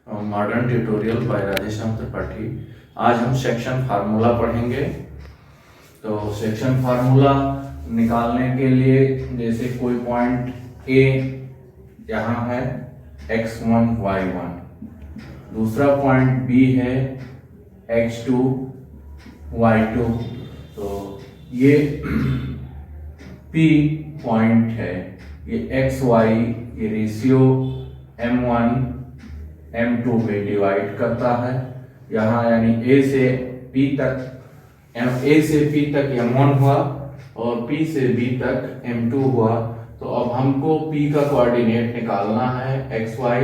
Modern tutorial bye Radheshyam Tripathi. आज हम section formula पढ़ेंगे। तो सेक्शन फार्मूला निकालने के लिए जैसे कोई पॉइंट ए यहाँ है x1 y1, दूसरा पॉइंट बी है x2 y2, तो ये P पॉइंट है, ये x y ये रेशियो m1 m2 में डिवाइड करता है। यहाँ यानी A से P तक A से P तक m1 हुआ और P से B तक m2 हुआ। तो अब हमको P का कोऑर्डिनेट निकालना है, xy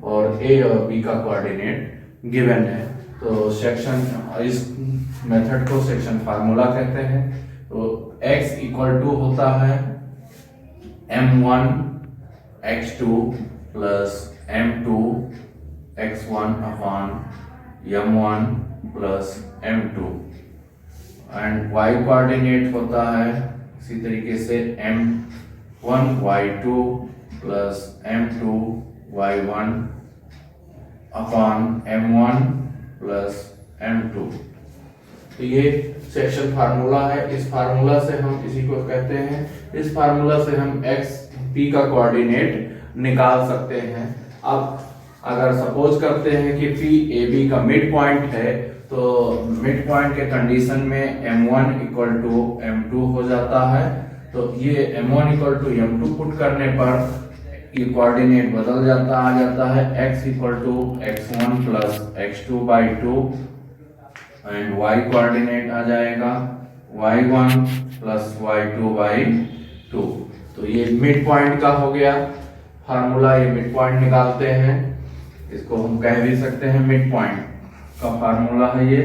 और A और B का कोऑर्डिनेट गिवन है। तो सेक्शन इस मेथड को सेक्शन फार्मूला कहते हैं। तो x इक्वल टू होता है m1 x2 plus m2 x1 upon m1 plus m2 and y coordinate होता है इसी तरीके से m1 y2 plus m2 y1 upon m1 plus m2। तो ये सेक्शन फार्मूला है। इस फार्मूला से हम इसी को कहते हैं, इस फार्मूला से हम x p का कोऑर्डिनेट निकाल सकते हैं। अब अगर सपोज करते हैं कि p a b का मिड पॉइंट है, तो मिड पॉइंट के कंडीशन में m1 इक्वल टू m2 हो जाता है। तो ये m1 equal to m2 put करने पर ये कोऑर्डिनेट बदल जाता आ जाता है, x equal to x1 plus x2 by 2 and y coordinate आ जाएगा y1 प्लस y2 बाई 2। तो ये मिड पॉइंट का हो गया फार्मूला, ये मिड पॉइंट निकालते हैं, इसको हम कह भी सकते हैं मिड पॉइंट का फार्मूला है ये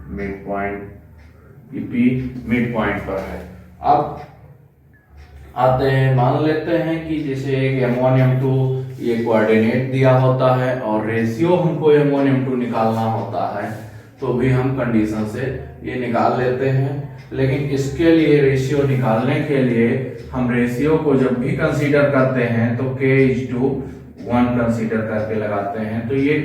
मिड पॉइंट, ये P मिड पॉइंट पर है। अब आते हैं, मान लेते हैं कि जैसे m1 m2 ये कोऑर्डिनेट दिया होता है और रेशियो हमको m1 m2 निकालना होता है, तो भी हम कंडीशन से ये निकाल लेते हैं। लेकिन इसके लिए रेशियो निकालने के लिए हम रेशियो को जब भी कंसीडर करते हैं तो k:1 कंसीडर करके लगाते हैं, तो ये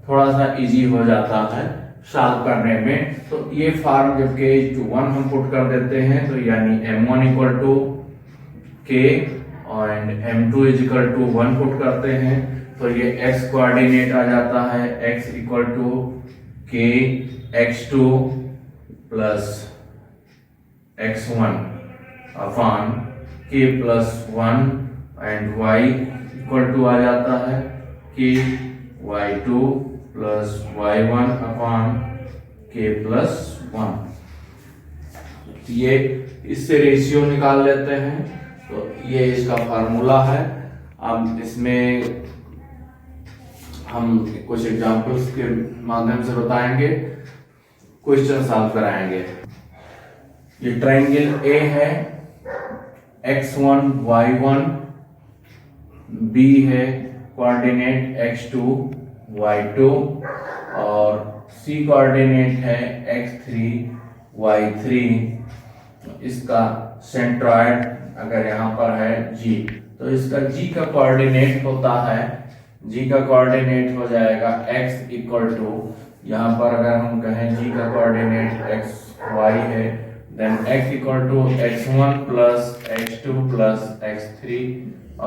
थोड़ा सा इजी हो जाता है सॉल्व करने में। तो ये फॉर्म जब k:1 हम पुट कर देते हैं, तो यानी m1 इक्वल टू k और m2 is equal to 1 put करते हैं, तो ये x कोऑर्डिनेट आ जाता है x equal to k x2 plus x1 upon k plus 1 and y equal to आ जाता है k y2 plus y1 upon k plus 1। ये इससे रेशियो निकाल लेते हैं, तो ये इसका फार्मूला है। अब इसमें हम कुछ एग्जांपल्स के माध्यम से बताएंगे, क्वेश्चन सॉल्व कराएंगे। ये ट्रायंगल A है, x1 y1, B है कोऑर्डिनेट x2 y2 और C कोऑर्डिनेट है x3 y3। इसका सेंट्रॉइड अगर यहाँ पर है G, तो इसका G का कोऑर्डिनेट होता है, G का कोऑर्डिनेट हो जाएगा x इक्वल टू, यहाँ पर अगर हम कहें G का कोऑर्डिनेट x y है, then x equal to x1 plus x2 plus x3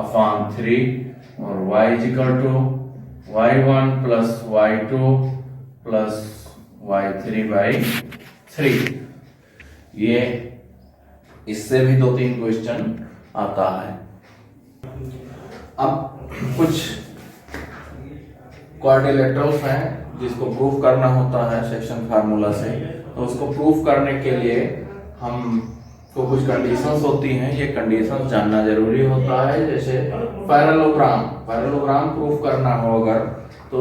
upon 3 और y equal to y1 plus y2 plus y3 by 3। ये इससे भी 2-3 क्वेश्चन आता है। अब कुछ क्वाड्रिलेटरल्स हैं जिसको प्रूफ करना होता है सेक्शन फार्मूला से, तो उसको प्रूफ करने के लिए हम को कुछ कंडीशंस होती हैं, ये कंडीशंस जानना जरूरी होता है। जैसे पैरेललोग्राम प्रूफ करना हो अगर, तो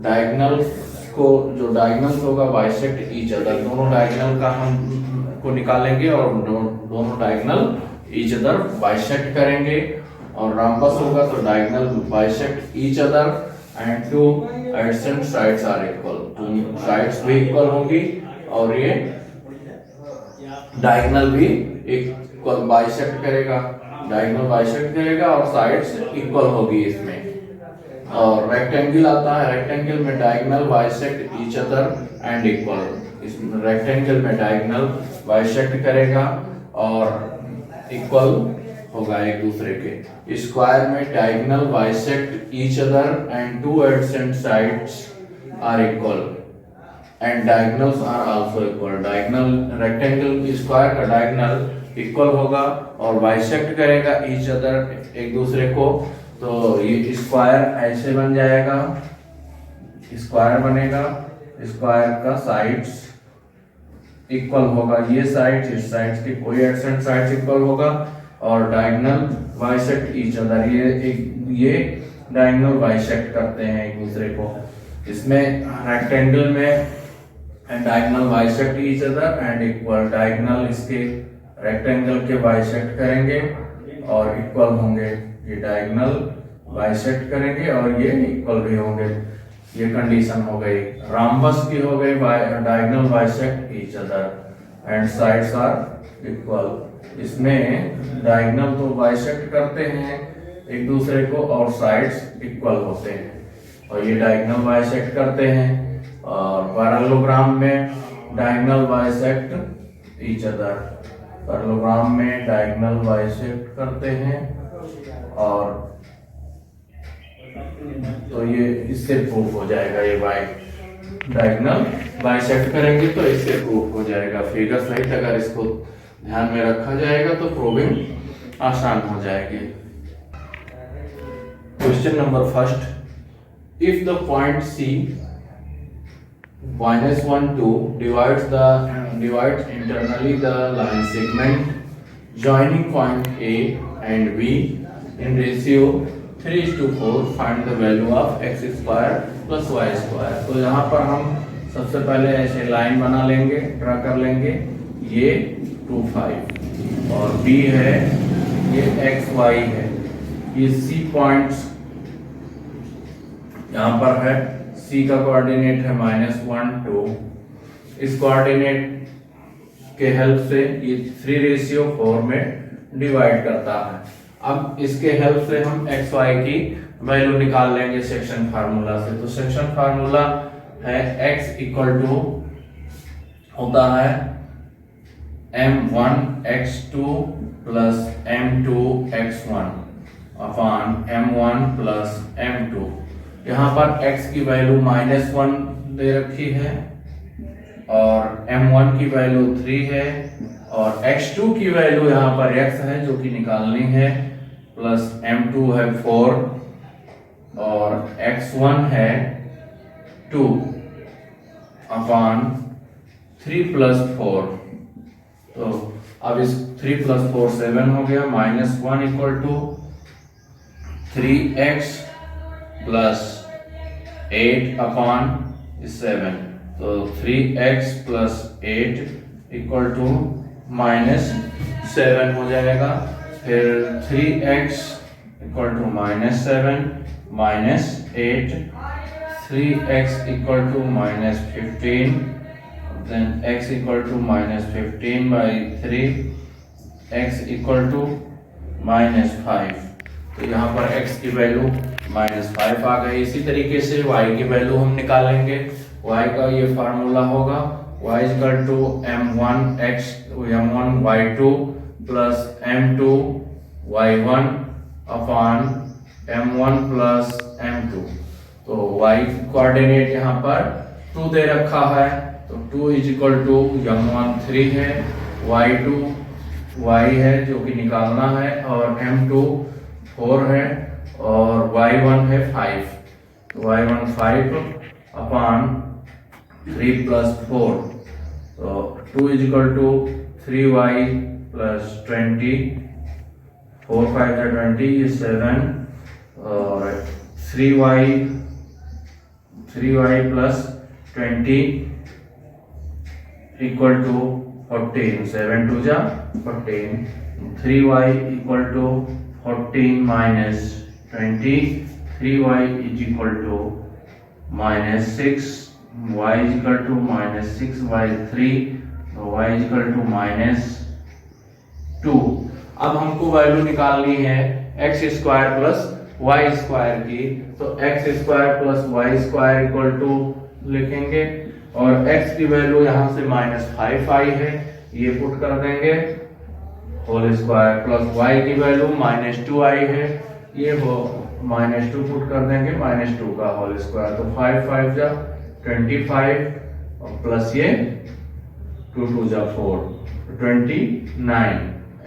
डायगोनल्स को, जो डायगोनल्स होगा बाइसेक्ट ईच अदर, दोनों डायगोनल का हम को निकालेंगे और दोनों डायगोनल ईच अदर बाइसेक्ट करेंगे, और रम्बस होगा तो diagonal bisect each other and two adjacent sides are equal, तो साइड्स भी इक्वल होंगी और ये डायगोनल भी इक्वल बाइसेक्ट करेगा, डायगोनल बाइसेक्ट करेगा और साइड्स इक्वल होगी इसमें। और रेक्टेंगल आता है, रेक्टेंगल में diagonal bisect each other and equal. इस रेक्टेंगल में डायगोनल बाइसेक्ट करेगा और इक्वल होगा एक दूसरे के। स्क्वायर में diagonal bisect each other and two adjacent sides are equal and diagonals are also equal. Diagonal rectangle square का डायगोनल इक्वल होगा और बाइसेक्ट करेगा ईच अदर एक दूसरे को, तो ये स्क्वायर ऐसे बन जाएगा, स्क्वायर बनेगा, स्क्वायर का साइड्स इक्वल होगा, ये साइड्स इस साइड्स के कोई एडजेसेंट साइड्स इक्वल होगा और डायगोनल बाइसेक्ट ईच अदर, ये डायगोनल बाइसेक्ट करते हैं एक दूसरे को। इसमें रेक्टेंगल में diagonal bisect each other and equal, diagonal इसके रेक्टेंगल के बाइसेक्ट करेंगे और इक्वल होंगे, ये डायगोनल बाइसेक्ट करेंगे और ये इक्वल भी होंगे। ये कंडीशन हो गई। रॉम्बस की हो गई diagonal bisect each other and sides are equal. इसमें डायगोनल तो बाइसेक्ट करते हैं एक दूसरे को और साइड्स इक्वल होते हैं और ये डायगोनल बाइसेक्ट करते हैं। और पैरेललोग्राम में diagonal bisect each other, parallelogram में डायगोनल बाइसेक्ट करते हैं और तो ये इससे प्रूफ हो जाएगा, ये डायगोनल बाइसेक्ट करेंगे तो इससे प्रूफ हो जाएगा। फिगर सहित अगर इसको ध्यान में रखा जाएगा तो प्रूविंग आसान हो जाएगी। Question number first, if the point C -1 2 divides internally the line segment joining point A and B in ratio 3:4, find the value of x square plus y square। तो यहाँ पर हम सबसे पहले ऐसे लाइन बना लेंगे, ड्रा कर लेंगे, ये 2 5 और B है, ये x y है, ये C पॉइंट्स यहाँ पर है, C का कोऑर्डिनेट है -1 2। इस कोऑर्डिनेट के हेल्प से ये 3:4 में डिवाइड करता है। अब इसके हेल्प से हम x y की वैल्यू निकाल लेंगे सेक्शन फार्मूला से। तो सेक्शन फार्मूला है x इक्वल टू होता है m1 x2 plus m2 x1 upon m1 plus m2। यहाँ पर x की वैल्यू -1 दे रखी है और m1 की वैल्यू 3 है और x2 की वैल्यू यहाँ पर x है जो कि निकालनी है, प्लस m2 है 4 और x1 है 2 अपॉन 3 प्लस 4। तो अब इस 3 प्लस 4 7 हो गया, -1 equal to 3x plus 8 upon 7। तो 3x प्लस 8 इक्वल टू -7 हो जाएगा। फिर 3x equal to -7 -8, 3x equal to -15, then x equal to -15/3, x equal to -5। तो यहाँ पर x की वैल्यू -5 आ गई। इसी तरीके से y की वैल्यू हम निकालेंगे। y का ये फार्मूला होगा y equal to m1 y2 plus m2 y1 upon m1 plus m2। तो y कोऑर्डिनेट यहाँ पर 2 दे रखा है, तो 2 इज इक्वल टू m1 3 है, y2 y है जो कि निकालना है और m2 4 है और y1 है 5। तो y1 5 अपॉन 3 प्लस 4। तो 2 is equal to 3y plus 20, 4 5 20 ये 7 और 3y प्लस 20 इक्वल टू 14, 7 2 जा 14, 3y equal to 14 minus 20, 3y is equal to -6, y is equal to -6/3, y is equal to -2। अब हमको वैल्यू निकालनी है x² प्लस वाई स्क्वायर की, तो x square plus y square equal to लिखेंगे, और x की वैल्यू यहाँ से -5 आई है, ये पुट कर देंगे, होल स्क्वायर प्लस वाई की वैल्यू -2 आई है, ये हो -2 पुट कर देंगे, -2 का होल स्क्वायर, तो 5 5 जा 25 और प्लस ये 2 2 जा 4 29,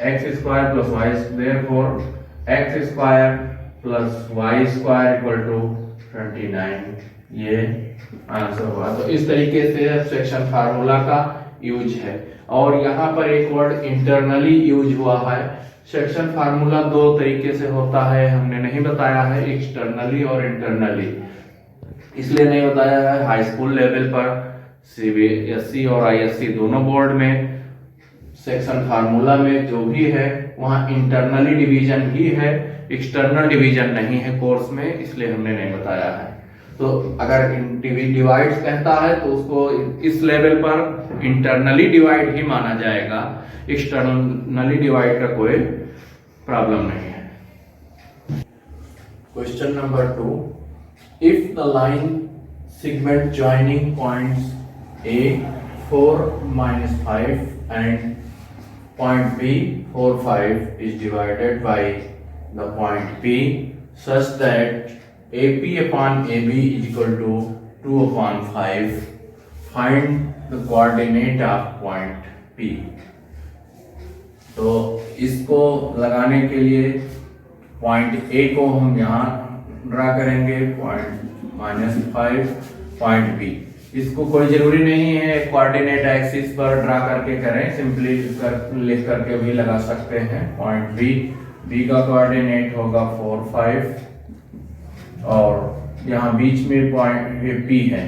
x square plus y, therefore x square plus y square equal to 29, ये आंसर हुआ। तो इस तरीके से सेक्शन फार्मूला का यूज है। और यहाँ पर एक वर्ड इंटरनली यूज हुआ है। सेक्शन फार्मूला दो तरीके से होता है, हमने नहीं बताया है, एक्सटर्नली और इंटरनली। इसलिए नहीं बताया है, हाई स्कूल लेवल पर सीबीएसई और आईएससी दोनों बोर्ड में सेक्शन फार्मूला में जो भी है वहाँ इंटरनली डिवीजन ही है, एक्सटर्नल डिवीजन नहीं है कोर्स में, इसलिए हमने नहीं बताया है। तो अगर डिवाइड्स कहता है तो उसको इस लेवल पर इंटरनली डिवाइड ही माना जाएगा, एक्सटर्नली डिवाइड का कोई प्रॉब्लम नहीं है। Question number 2, if the line segment joining points A 4 -5 and point B 4 5 is divided by the point P such that AP upon AB is equal to 2 upon 5. Find the coordinate of point P. तो इसको लगाने के लिए point A को हम यहाँ draw करेंगे, point -5, point B। इसको कोई जरूरी नहीं है कोऑर्डिनेट एक्सिस पर ड्रा करके करें, सिंपली लिख करके भी लगा सकते हैं। पॉइंट बी का कोऑर्डिनेट होगा 4 5 और यहाँ बीच में पॉइंट पी है,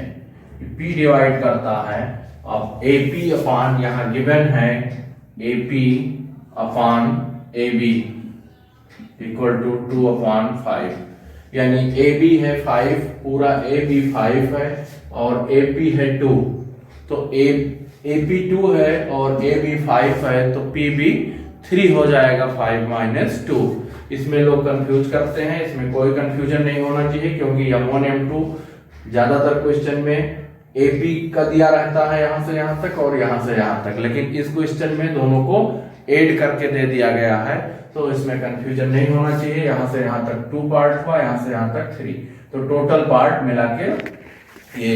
पी डिवाइड करता है। अब AP अपान यहाँ गिवन है AP upon AB equal to 2 upon 5, यानी AB है 5, पूरा AB 5 है और AP है 2, तो AP 2 है और AB 5 है, तो PB 3 हो जाएगा 5 - 2। इसमें लोग कंफ्यूज करते हैं, इसमें कोई कंफ्यूजन नहीं होना चाहिए, क्योंकि M1 M2 ज्यादातर क्वेश्चन में AP का दिया रहता है यहाँ से यहाँ तक और यहाँ से यहाँ तक, लेकिन इस क्वेश्चन में दोनों को ऐड करके दे दिया गया है, तो इसमें कंफ्यूजन नहीं होना चाहिए। यहाँ से यहाँ तक 2 पार्ट हुआ, यहाँ से यहाँ तक 3, तो टोटल पार्ट मिला के ये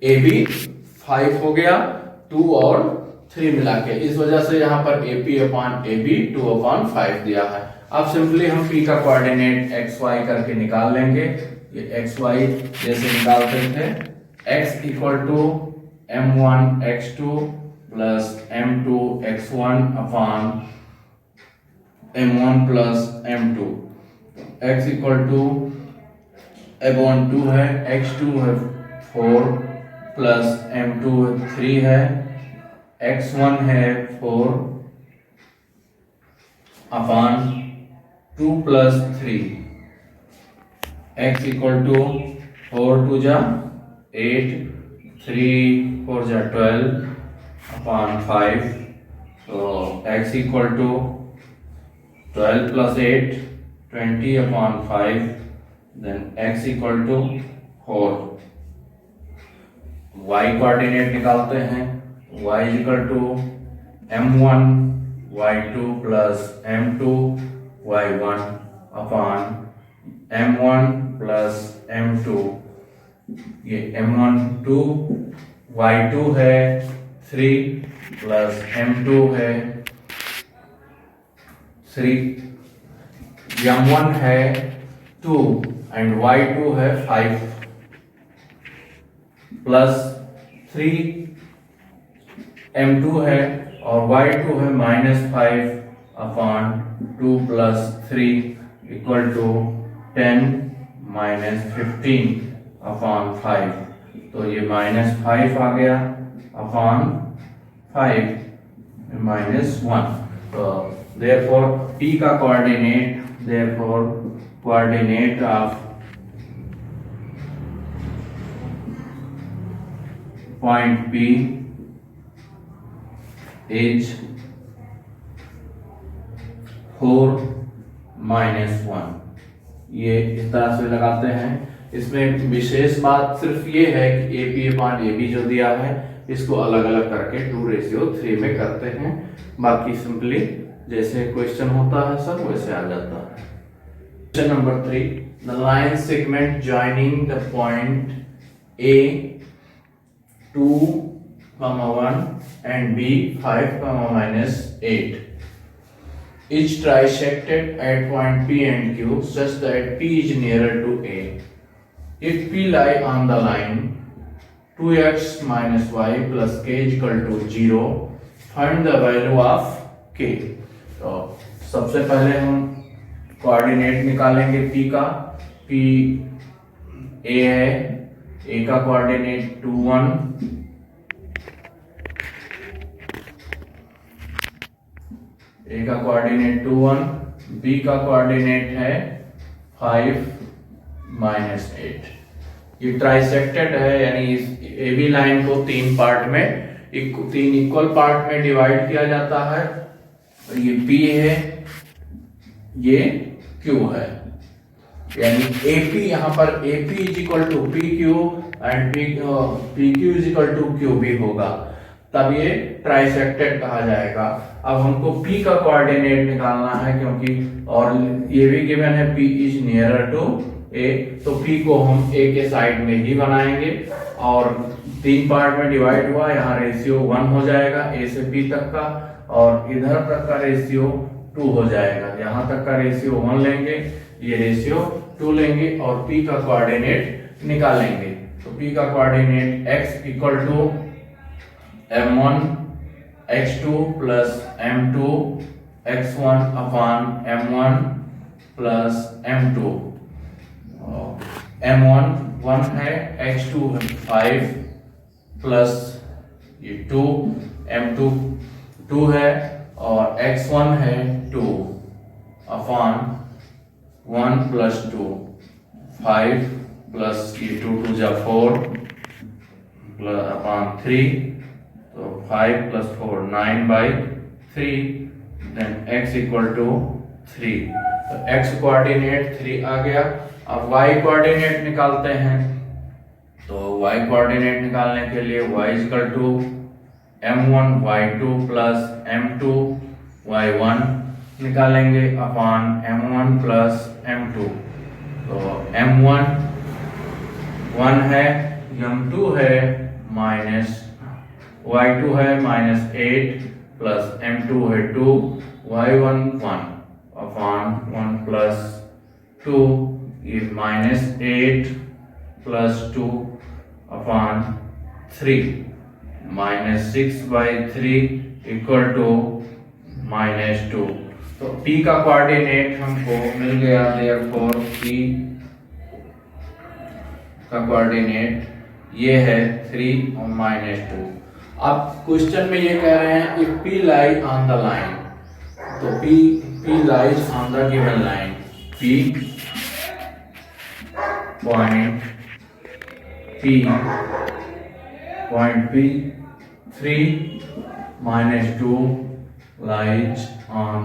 AB 5 हो गया, 2 और 3 मिला के, इस वजह से यहाँ पर AP अपान AB 2 अपान 5 दिया है। अब सिंपली हम P का कोऑर्डिनेट XY करके निकाल लेंगे। ये XY जैसे निकालते थे, X equal to M1 X2 plus M2 X1 upon M1 plus M2, X equal to M1 2 है, X2 है 4 प्लस M2 3 है, X1 है 4 अपान 2 प्लस 3, X इक्वल टू 4 2 जा 8, 3 4 जा 12 अपान 5, तो X equal to 12 plus 8 20 upon 5, then X equal to 4। Y coordinate निकालते हैं, Y equal to M1 Y2 plus M2 Y1 upon M1 plus M2, ये M1 2 Y2 है 3 plus M2 है 3, M1 है 2 and Y2 है 5 प्लस 3 M2 है और Y2 है -5 अपान 2 प्लस 3 इक्वल टू 10 - 15 अपान 5, तो ये -5 आ गया अपान 5 -1। तो therefore P का coordinate, therefore coordinate of point P is 4 - 1, ये इस तरह से लगाते हैं। इसमें विशेष बात सिर्फ ये है कि AP/AB जो दिया है इसको अलग अलग करके 2:3 में करते हैं। बाकी सिंपली जैसे क्वेश्चन होता है सब वैसे आ जाता है। Question number 3, the line segment joining the point A 2,1 and B 5,-8 is trisected at point P and Q such that P is nearer to A. If P lie on the line 2x minus y plus k is equal to 0, find the value of k. तो सबसे पहले हम coordinate निकालेंगे P का। P A है, A का coordinate 2,1, A का coordinate 2,1, B का कोऑर्डिनेट है 5-8। ये ट्राइसेक्टेड है, यानी इस AB लाइन को तीन पार्ट में, तीन इक्वल पार्ट में डिवाइड किया जाता है। ये P है, ये Q है, यानी AP यहाँ पर AP is equal to PQ and PQ is equal to QB होगा, तब ये ट्राइसेक्टेड कहा जाएगा। अब हमको P का कोऑर्डिनेट निकालना है, क्योंकि और ये भी गिवन है P is nearer to A, तो P को हम A के साइड में ही बनाएंगे और तीन पार्ट में डिवाइड हुआ, यहाँ रेशियो 1 हो जाएगा A से P तक का, और इधर तक का रेशियो 2 हो जाएगा। यहाँ तक का रेशियो 1 लेंगे, ये रेशियो 2 लेंगे और P का कोऑर्डिनेट निकालेंगे। तो P का coordinate x equal to m1 x2 plus m2 x1 upon m1 plus m2। m1 1 है, x2 5 प्लस ये 2, m2 2 है और x1 है 2 अपान 1 प्लस 2 5 प्लस ये 2 जा 4 प्लस अपान 3, तो 5 plus 4 9/3, then x equal to 3। तो x कोऑर्डिनेट 3 आ गया। अब y कोऑर्डिनेट निकालते हैं, तो y कोऑर्डिनेट निकालने के लिए y equal to m1 y2 plus m2 y1 निकालेंगे अपान m1 प्लस m2। तो m1 1 है, m2 है माइनस, y2 है -8 प्लस m2 है 2, y1 1 अपान 1 प्लस 2, ये -8 प्लस 2 अपान 3, -6/3 इक्वल टू -2। तो P का कोऑर्डिनेट हमको मिल गया, देयरफॉर P का कोऑर्डिनेट ये है 3 और -2। अब क्वेश्चन में ये कह रहे हैं if P lie on the line, तो P lies on the given line, P point P 3 -2 lies on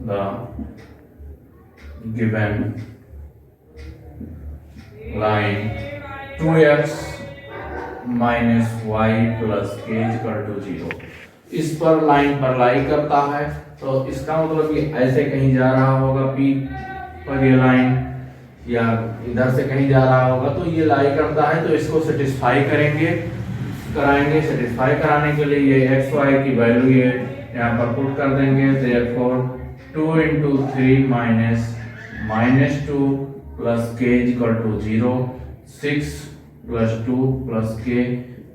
the given line 2x minus y plus k is equal to 0। इस पर लाइन पर लाई करता है, तो इसका मतलब कि ऐसे कहीं जा रहा होगा P पर ये लाइन, या इधर से कहीं जा रहा होगा, तो ये लाई करता है, तो इसको सेटिस्फाई कराएंगे। सेटिस्फाई कराने के लिए ये एक्स वाई की वैल्यू ये यहाँ पर पुट कर देंगे। Therefore 2 × 3 -2 plus k is equal to 0, 6 plus 2 plus k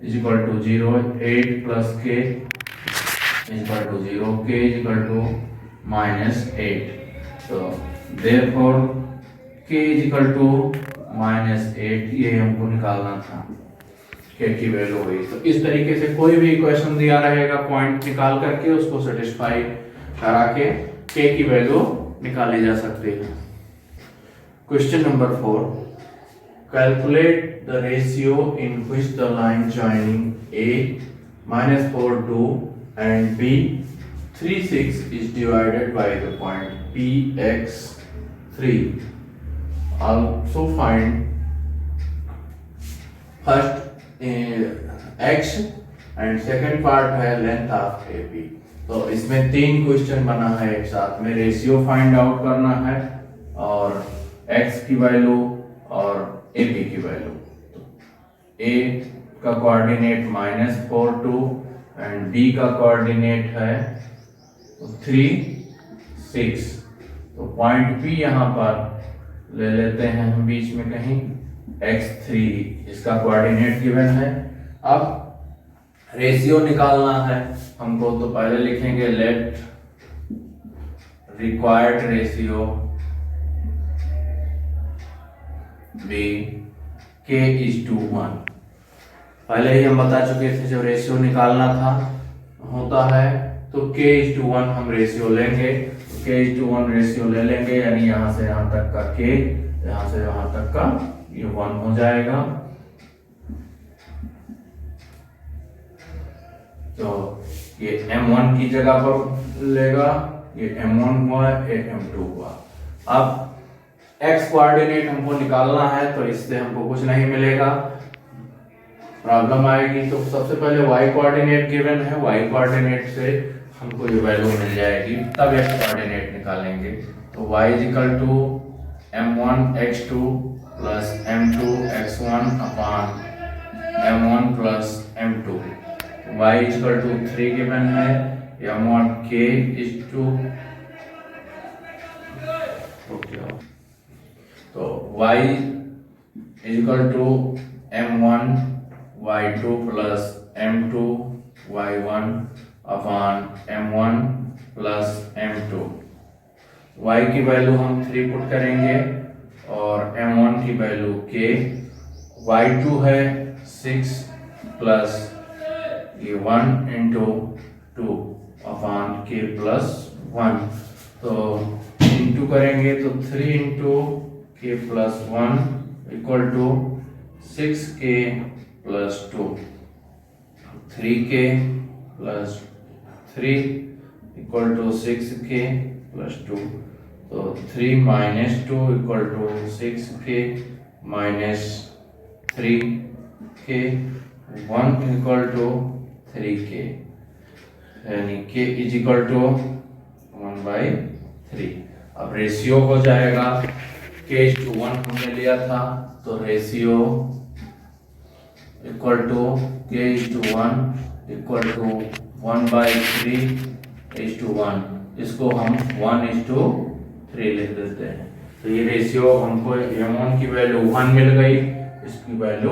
is equal to 0, 8 plus k is equal to 0, k is equal to -8। तो therefore k is equal to -8, ये हमको निकालना था, k की वैल्यू हुई। तो इस तरीके से कोई भी इक्वेशन दिया रहेगा, पॉइंट निकाल करके उसको सेटिस्फाई करा के k की वैल्यू निकाली जा सकती है। Question number 4, calculate the ratio in which the line joining A -4 2 and B 3 6 is divided by the point PX3 also find first x and second part है लेंथ ऑफ एपी। तो इसमें 3 question बना है एक साथ में, रेशियो फाइंड आउट करना है और x की वैल्यू और एपी की वैल्यू। तो a का कोऑर्डिनेट -4 2 एंड b का कोऑर्डिनेट है 3 6। तो पॉइंट P यहाँ पर ले लेते हैं हम बीच में कहीं, x3 इसका कोऑर्डिनेट गिवन है। अब रेशियो निकालना है हमको, तो पहले लिखेंगे late required ratio B k:1। पहले ही हम बता चुके थे जब रेशियो निकालना था होता है तो k:1 हम रेशियो लेंगे, k:1 रेशियो ले लेंगे, यानी यहां से यहां तक का k, यहां से यहां तक का ये 1 हो जाएगा। तो ये m1 की जगह पर लेगा, ये m1 हुआ, ये m2 हुआ। अब x कोऑर्डिनेट हमको निकालना है तो इससे हमको कुछ नहीं मिलेगा, प्रॉब्लम आएगी। तो सबसे पहले y कोऑर्डिनेट गिवन है, y कोऑर्डिनेट से हमको ये वैल्यू मिल जाएगी, तब x कोऑर्डिनेट निकालेंगे। तो y m1 x2 plus m2 x1 upon m1 plus m2। y 3 given है, m1 k:2। तो y m1 y2 plus m2 y1 upon m1 plus m2। y की वैल्यू हम 3 पुट करेंगे और m1 की वैल्यू k, y2 है 6 plus ये 1 into 2 upon k plus 1। तो इंटू करेंगे तो 3 into k plus 1 equal to 6k plus 2, 3k plus 3 equal to 6k plus 2। तो 3 minus 2 equal to 6k minus 3k, 1 equal to 3k, यानी k is equal to 1/3। अब ratio हो जाएगा, k:1 हमने लिया था, तो ratio equal to k:1 equal to 1/3:1। इसको हम 1:3 लिख देते हैं। तो ये रेशियो हमको m1 की वैल्यू 1 मिल गई, इसकी वैल्यू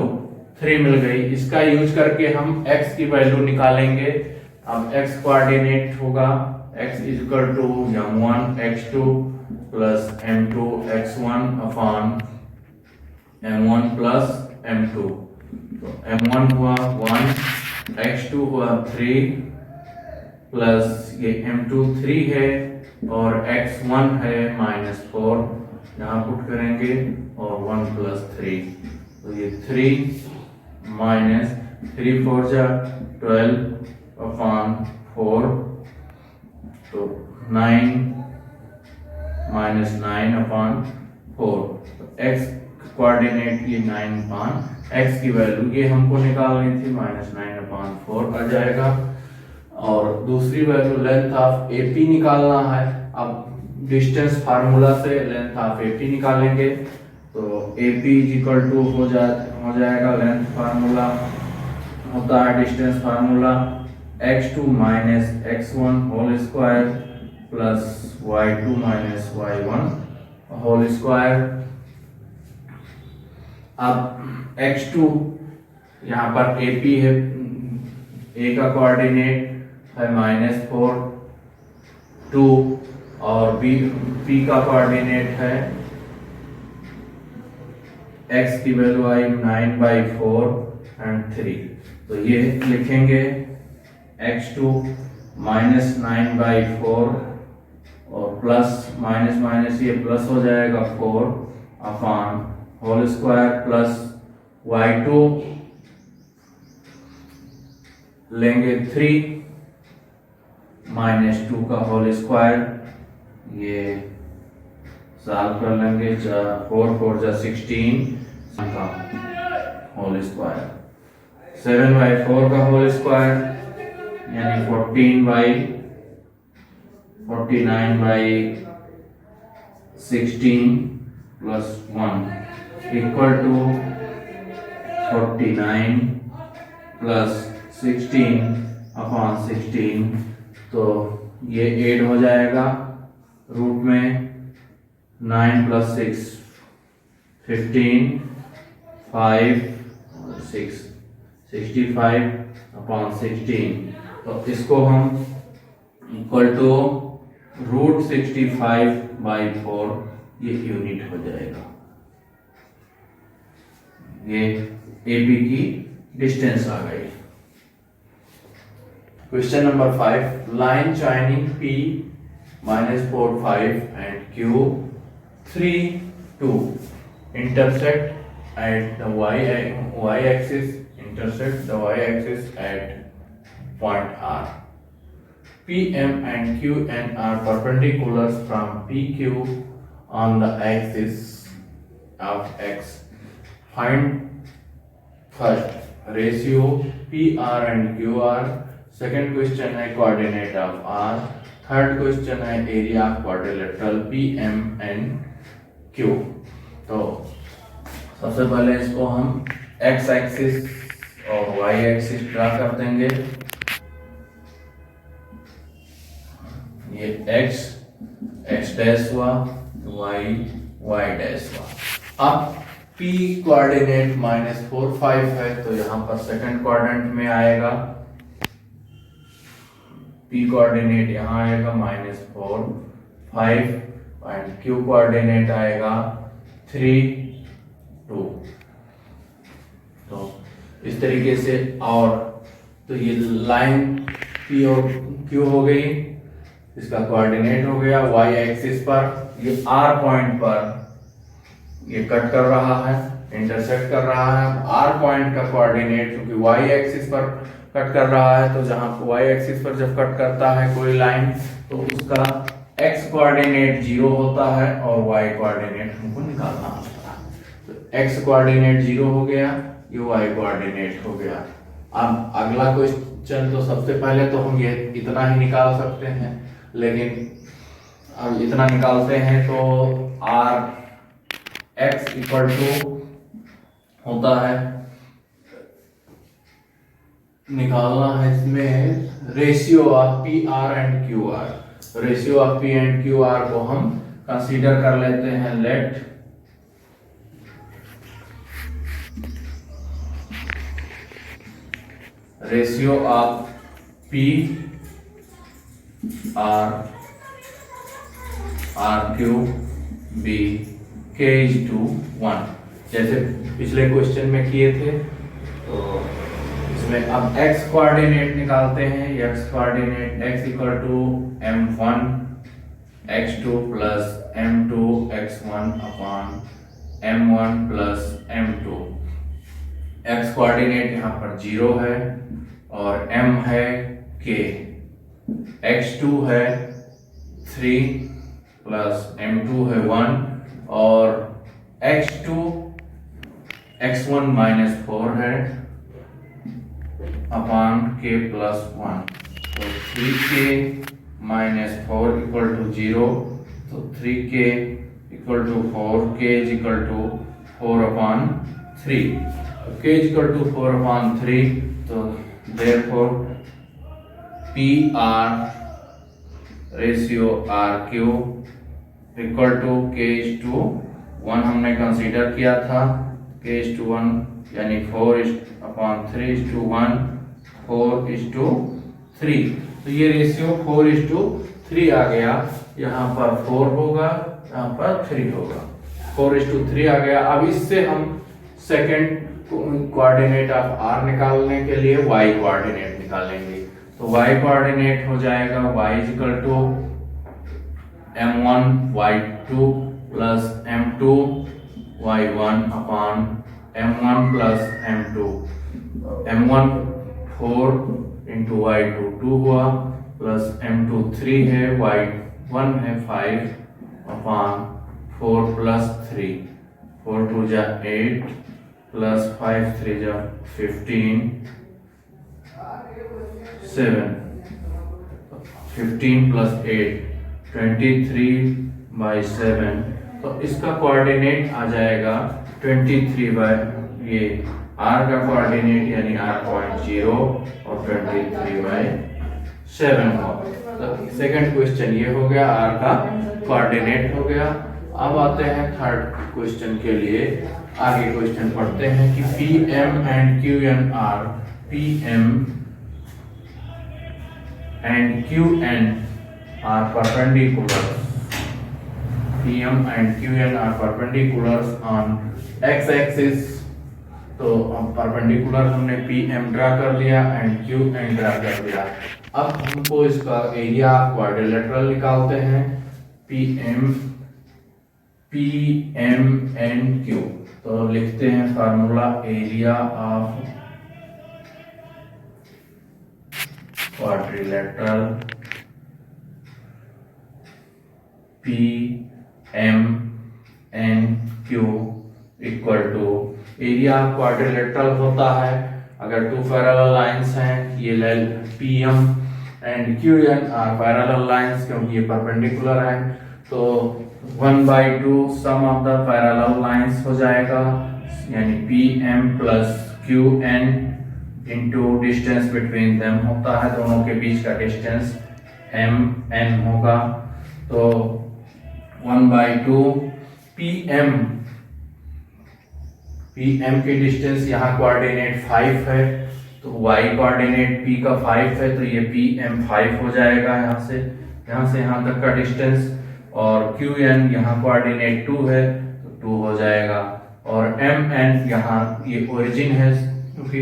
3 मिल गई। इसका यूज करके हम x की वैल्यू निकालेंगे। अब x कोऑर्डिनेट होगा x is equal to m1 x2 plus m2 x1 upon m1 plus m2। तो m1 हुआ 1, x2 हुआ 3 प्लस ये m2 3 है और x1 है -4, यहाँ पुट करेंगे और 1 प्लस 3। तो ये 3 माइनस 3 4 जा 12 अपॉन 4, तो 9 माइनस 9 अपॉन 4। तो x कोऑर्डिनेट ये 9 अपॉन x की वैल्यू ये हमको निकालनी थी, -9 अपॉन 4 आ जाएगा। और दूसरी वैल्यू लेंथ ऑफ AP निकालना है। अब डिस्टेंस फार्मूला से लेंथ ऑफ AP निकालेंगे। तो AP इज इक्वल टू हो जाएगा, लेंथ फार्मूला होता है distance formula x2 minus x1 whole square plus y2 minus y1 whole square. अब x2 यहाँ पर AP है, A का कोऑर्डिनेट है -4 2 और B का कोऑर्डिनेट है x की वैल्यू आई 9/4 एंड 3। तो ये लिखेंगे x2 -9/4 और प्लस माइनस ये प्लस हो जाएगा 4 upon whole square plus y2 लेंगे 3 -2 का होल स्क्वायर, ये सॉल्व कर लेंगे। 4 4 जा 16 का होल स्क्वायर, 7/4 का होल स्क्वायर यानी 14/49/16 प्लस 1 इक्वल टू 49 प्लस 16/16। तो ये 8 हो जाएगा, रूट में 9 + 6 15, 5 6 65/16। तो इसको हम इक्वल टू √65/4 ये यूनिट हो जाएगा। ये AB की डिस्टेंस आ गई। Question number 5, line joining P -4 5 and Q 3 2 intersect at the y-axis at point R. PM and QN are perpendicular from PQ on the axis of X. Find first ratio PR and QR. Second question है coordinate of R. Third question है area of quadrilateral PM and Q। तो सबसे पहले इसको हम x axis और y axis draw कर देंगे। ये x डैश हुआ, y डैश हुआ। अब P कोऑर्डिनेट -4 5 है, तो यहाँ पर सेकंड क्वाड्रेंट में आएगा। P कोऑर्डिनेट यहाँ आएगा -4 5 एंड Q कोऑर्डिनेट आएगा 3 2। तो इस तरीके से, और तो ये लाइन P और Q हो गई, इसका कोऑर्डिनेट हो गया y एक्सिस पर। ये R पॉइंट पर ये कट कर रहा है, इंटरसेक्ट कर रहा है। R पॉइंट का कोऑर्डिनेट क्योंकि y एक्सिस पर कट कर रहा है, तो जहां y एक्सिस पर जब कट करता है कोई लाइन, तो उसका x कोऑर्डिनेट 0 होता है और y कोऑर्डिनेट हमको निकालना होता है। तो x कोऑर्डिनेट 0 हो गया, ये y कोऑर्डिनेट हो गया। अब अगला क्वेश्चन, तो सबसे पहले तो हम ये इतना ही निकाल सकते हैं, लेकिन अब इतना निकालते हैं तो r x इक्वल टू होता है, निकालना है इसमें ratio of PR and QR। Ratio of P and QR को हम कंसीडर कर लेते हैं। Let ratio of PR/RQ B K/1, जैसे पिछले क्वेश्चन में किए थे। तो इसमें अब x कोऑर्डिनेट निकालते हैं। x coordinate x equal to m1 x2 plus m2 x1 upon m1 plus m2। x coordinate यहाँ पर 0 है और m है k, x2 है 3 प्लस m2 है 1 और x1 -4 है अपॉन k प्लस 1। तो 3k -4 इक्वल टू 0, तो 3k equal to 4, k is equal to 4/3। k is equal to 4/3, तो therefore PR ratio RQ equal to K/1 हमने कंसीडर किया था, K/1 यानी 4/3:1 4/3। तो ये रेशियो 4/3 आ गया। यहाँ पर 4 होगा, यहाँ पर 3 होगा, 4/3 आ गया। अब इससे हम सेकंड कोऑर्डिनेट ऑफ R निकालने के लिए y कोऑर्डिनेट निकालेंगे। तो y कोऑर्डिनेट हो जाएगा y is equal to m1 y2 plus m2 y1 upon m1 plus m2। m1 4 into y2 2 हुआ, प्लस m2 3 है, y1 है 5 अपॉन 4 प्लस 3, 4 2 जा 8 प्लस 5 3 जा 15, 7, 15 प्लस 8 23/7। तो इसका कोऑर्डिनेट आ जाएगा 23 बाय ये r का कोऑर्डिनेट यानी r.0 और 23/7 हो। तो सेकंड क्वेश्चन ये हो गया, r का कोऑर्डिनेट हो गया। अब आते हैं थर्ड क्वेश्चन के लिए। आगे क्वेश्चन पढ़ते हैं कि PM and QN are perpendicular. PM and QN are perpendicular on x-axis. तो अब परपेंडिकुलर हमने PM ड्रा कर लिया एंड QN ड्रा कर लिया। अब हमको इसका एरिया क्वाड्रिलेटरल निकालते हैं, PM and Q। तो लिखते हैं formula area of quadrilateral PM and Q equal to area quadrilateral होता है अगर टू पैरेलल लाइंस हैं, ये PM and QN are parallel lines क्योंकि ये परपेंडिकुलर हैं, तो 1/2 sum of the parallel lines हो जाएगा यानी PM plus QN into distance between them होता है, दोनों के बीच का डिस्टेंस MN होगा। तो 1/2 PM की डिस्टेंस यहाँ कोऑर्डिनेट 5 है, तो y कोऑर्डिनेट P का 5 है, तो ये PM 5 हो जाएगा यहाँ से यहाँ तक का डिस्टेंस। और QN यहाँ कोऑर्डिनेट 2 है तो 2 हो जाएगा। और MN यहाँ ये ओरिजिन है क्योंकि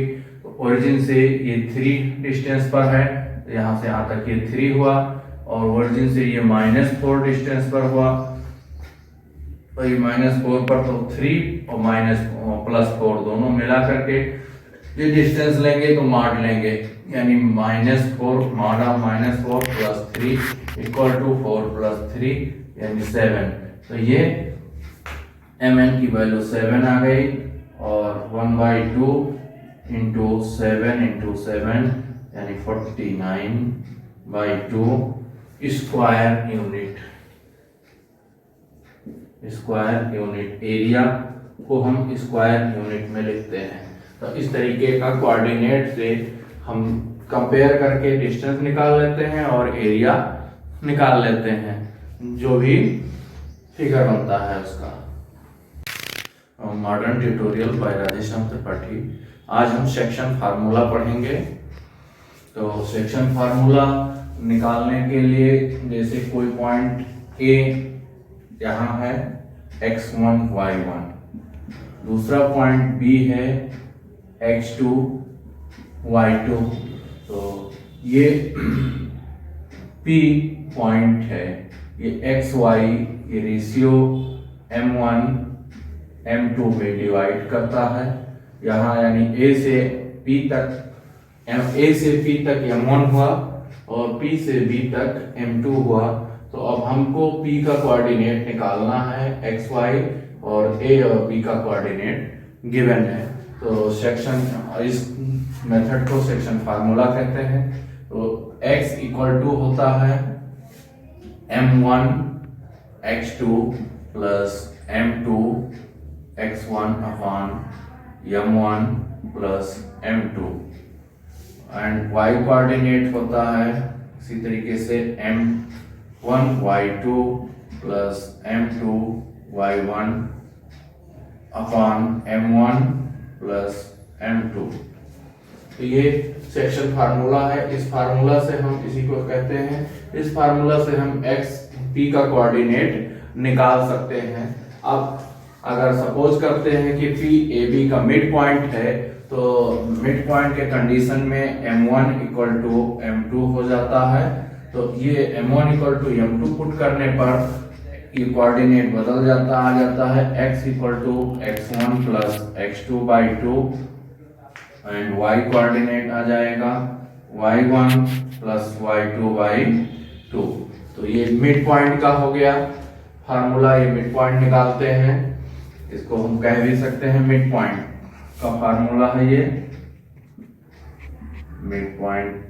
ओरिजिन से ये 3 डिस्टेंस पर है, तो यहाँ से यहाँ तक ये 3 हुआ और ओरिजिन से ये -4 डिस्टेंस पर हुआ, तो ये -4 पर तो 3 और +4 दोनों मिला करके ये डिस्टेंस लेंगे तो माड लेंगे यानी -4 माडा -4 + 3 इक्वल टू 4 + 3 यानी 7। तो ये MN की वैल्यू 7 आ गई और 1/2 इंटू 7 यानी 49/2 स्क्वायर यूनिट एरिया को हम स्क्वायर यूनिट में लिखते हैं। तो इस तरीके का कोऑर्डिनेट से हम कंपेयर करके डिस्टेंस निकाल लेते हैं और एरिया निकाल लेते हैं, जो भी फिगर बनता है उसका। Modern tutorial bye Radheshyam Tripathi. आज हम सेक्शन फार्मूला पढ़ेंगे। तो सेक्शन फार्मूला निकालने के लिए जैसे कोई पॉइंट A यहाँ है x1 y1, दूसरा पॉइंट B है x2 y2, तो ये P पॉइंट है, ये xy ये रेशियो m1 m2 में डिवाइड करता है यहाँ यानी A से P तक m1 हुआ और P से B तक m2 हुआ। तो अब हमको P का कोऑर्डिनेट निकालना है xy और A और B का कोऑर्डिनेट गिवन है। तो सेक्शन इस मेथड को सेक्शन फार्मूला कहते हैं। तो x इक्वल टू होता है m1 x2 plus m2 x1 upon m1 plus m2 and y coordinate होता है इसी तरीके से m1 y2 plus m2 y1 upon m1 plus m2। तो ये सेक्शन फार्मूला है। इस फार्मूला से हम इसी को कहते हैं, इस फार्मूला से हम x p का कोऑर्डिनेट निकाल सकते हैं। अब अगर सपोज करते हैं कि p ab का मिड पॉइंट है, तो मिड पॉइंट के कंडीशन में m1 इक्वल टू m2 हो जाता है। तो ये m1 equal to m2 put करने पर ये कोऑर्डिनेट बदल जाता आ जाता है x equal to x1 plus x2/2 and y coordinate आ जाएगा y1 प्लस y2/2। तो ये मिड पॉइंट का हो गया। फार्मूला, ये मिड पॉइंट निकालते हैं, इसको हम कह भी सकते हैं मिड पॉइंट का फार्मूला है ये, mid point,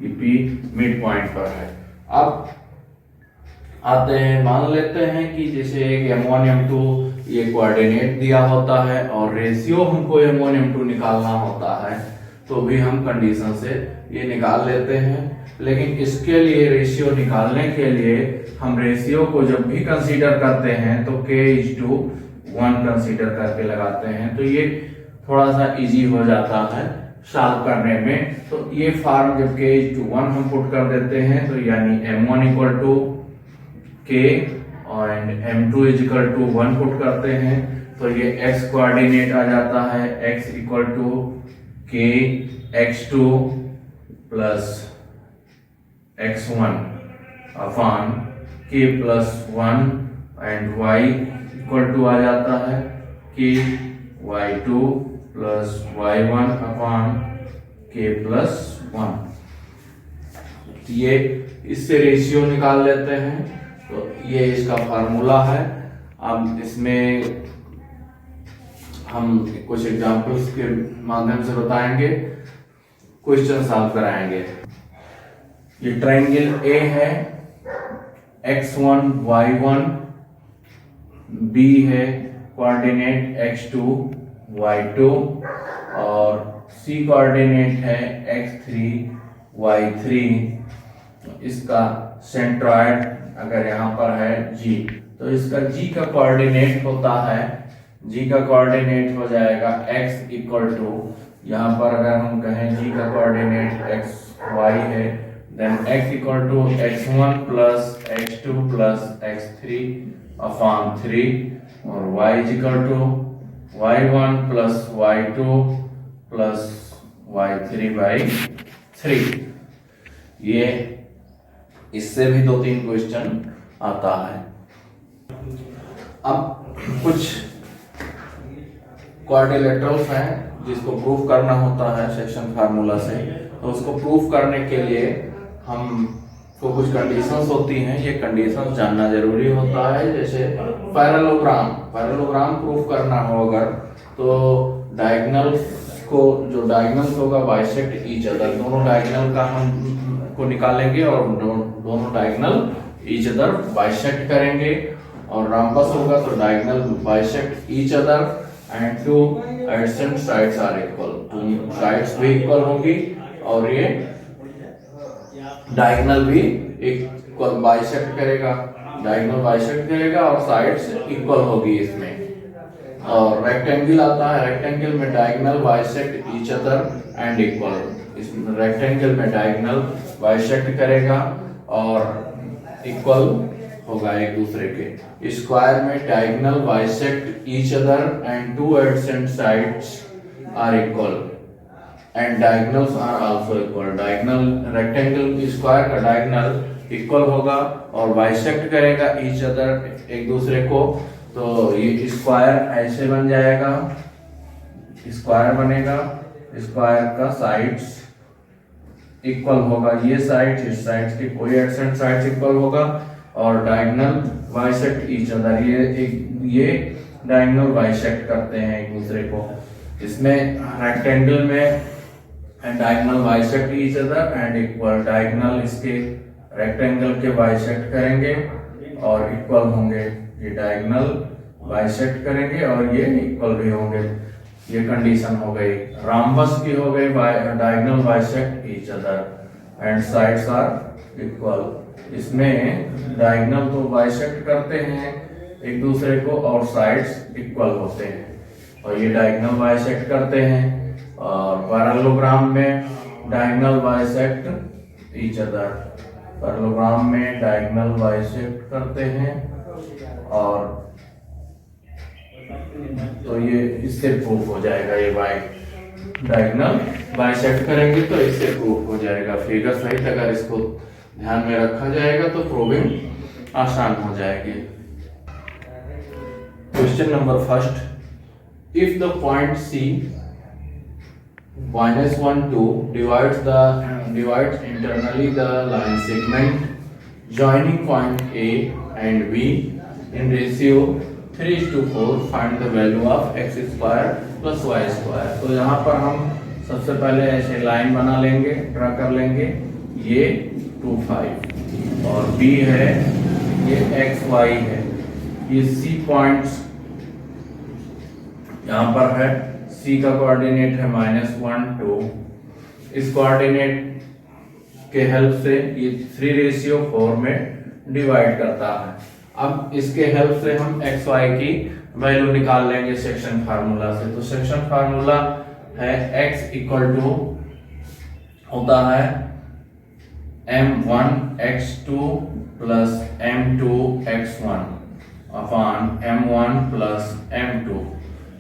P mid point पर है। अब आते हैं, मान लेते हैं कि जैसे एक M1 M2 ये कोऑर्डिनेट दिया होता है और रेशियो हमको M1 M2 निकालना होता है, तो भी हम कंडीशन से ये निकाल लेते हैं। लेकिन इसके लिए रेशियो निकालने के लिए हम रेशियो को जब भी कंसीडर करते हैं तो k:1 कंसीडर करके लगाते हैं, तो ये थोड़ा सा इजी हो जाता है सॉल्व करने में। तो ये फॉर्म जब k:1 हम पुट कर देते हैं तो यानी M1 इक्वल टू k और M2 इक्वल टू 1 पुट करते हैं तो ये x कोऑर्डिनेट आ जाता है, x equal to k x2 plus x1 upon k plus 1 and y equal to आ जाता है k y2 plus y1 upon k plus 1। ये इससे रेशियो निकाल लेते हैं, तो ये इसका फार्मूला है। अब इसमें हम कुछ एग्जांपल्स के माध्यम से बताएंगे, क्वेश्चन सॉल्व कराएंगे। ये ट्रायंगल ए है, x1 y1, b है कोऑर्डिनेट x2 y2 और c कोऑर्डिनेट है x3 y3। इसका सेंट्रॉइड अगर यहाँ पर है g, तो इसका g का कोऑर्डिनेट होता है, g का कोऑर्डिनेट हो जाएगा x इक्वल टू, यहाँ पर अगर हम कहें g का कोऑर्डिनेट x y है, then x equal to x1 plus x2 plus x3 upon 3 और y equal to y1 plus y2 plus y3 by 3। ये इससे भी 2-3 क्वेश्चन आता है। अब कुछ क्वाड्रिलेटरल्स हैं जिसको प्रूफ करना होता है सेक्शन फार्मूला से, तो उसको प्रूफ करने के लिए हम को कुछ कंडीशंस होती हैं, ये कंडीशंस जानना जरूरी होता है। जैसे पैरेललोग्राम प्रूफ करना हो अगर, तो डायगोनल्स को, जो डायगोनल्स होगा बाइसेक्ट ईच अदर, दोनों डायगोनल का हम को निकालेंगे और दोनों डायगोनल ईच अदर बाइसेक्ट करेंगे, और रॉम्बस होगा तो diagonal bisect each other and two adjacent sides are equal, तो साइड्स भी इक्वल होगी और ये डायगोनल भी इक्वल बाइसेक्ट करेगा, डायगोनल बाइसेक्ट करेगा और साइड्स इक्वल होगी इसमें। और रेक्टेंगल आता है, रेक्टेंगल में diagonal bisect each other and equal, इसमें रेक्टेंगल में डायगोनल बाइसेक्ट करेगा और इक्वल होगा एक दूसरे के। स्क्वायर में diagonal bisect each other and two adjacent sides are equal and diagonals are also equal. Diagonal rectangle square का डायगोनल इक्वल होगा और बाइसेक्ट करेगा ईच अदर एक दूसरे को, तो ये स्क्वायर ऐसे बन जाएगा, स्क्वायर बनेगा, स्क्वायर का साइड्स इक्वल होगा, ये साइड्स इस साइड्स के कोई एडजेसेंट साइड्स इक्वल होगा और डायगोनल बाइसेक्ट ईच अदर, ये डायगोनल बाइसेक्ट करते हैं एक दूसरे को। इसमें रेक्टेंगल में diagonal bisect each other and equal, diagonal इसके रेक्टेंगल के बाइसेक्ट करेंगे और इक्वल होंगे, ये डायगोनल बाइसेक्ट करेंगे और ये इक्वल भी होंगे। ये कंडीशन हो गई। रॉम्बस की हो गई, diagonal bisect each other and sides are equal. इसमें डायगोनल तो बाइसेक्ट करते हैं एक दूसरे को और साइड्स इक्वल होते हैं और ये डायगोनल बाइसेक्ट करते हैं। और पैरेललोग्राम में diagonal bisect each other, parallelogram में डायगोनल बाइसेक्ट करते हैं और तो ये इससे प्रूफ हो जाएगा, ये डायगोनल बाइसेक्ट करेंगे तो इससे प्रूफ हो जाएगा। फिगर सहित अगर इसको ध्यान में रखा जाएगा तो प्रूविंग आसान हो जाएगी। Question number first, if the point C -1 2 divides internally the line segment joining point A and B, in ratio 3:4 find the value of x square plus y square। तो यहाँ पर हम सबसे पहले ऐसे लाइन बना लेंगे, ड्रा कर लेंगे। ये 2 5 और b है, ये x y है, ये c पॉइंट्स यहाँ पर है। c का कोऑर्डिनेट है -1 2। इस कोऑर्डिनेट के हेल्प से ये 3:4 में डिवाइड करता है। अब इसके हेल्प से हम एक्स वाई की वैल्यू निकाल लेंगे सेक्शन फार्मूला से। तो सेक्शन फार्मूला है x इक्वल टू होता है m1 x2 plus m2 x1 upon m1 plus m2।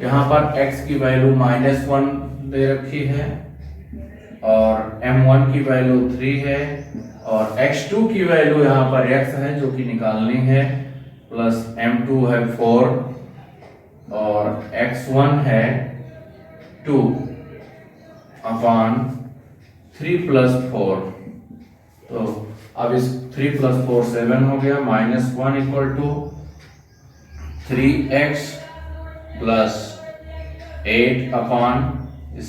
यहाँ पर x की वैल्यू -1 दे रखी है और m1 की वैल्यू 3 है और x2 की वैल्यू यहाँ पर x है जो कि निकालनी है, प्लस m2 है 4 और x1 है 2 अपॉन 3 प्लस 4। तो अब इस 3 प्लस 4 7 हो गया, -1 equal to 3x plus 8 upon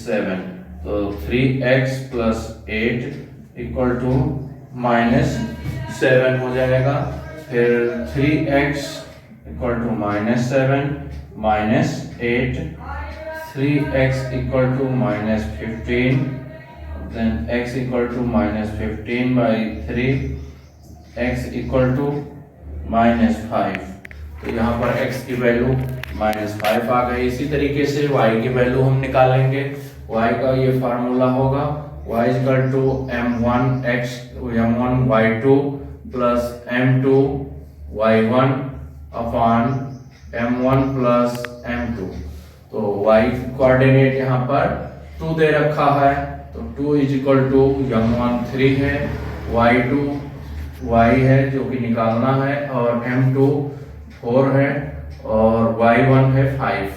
7। तो 3x प्लस 8 इक्वल टू -7 हो जाएगा। फिर 3x equal to -7 -8, 3x equal to -15, then x equal to -15 by 3, x equal to -5। तो यहाँ पर x की वैल्यू -5 आ गई। इसी तरीके से y की वैल्यू हम निकालेंगे। y का ये फार्मूला होगा y equal to m1 y2 plus m2 y1 upon m1 plus m2। तो y कोऑर्डिनेट यहाँ पर 2 दे रखा है, तो 2 इज इक्वल टू m1 3 है, y2 y है जो कि निकालना है और m2 4 है और y1 है 5।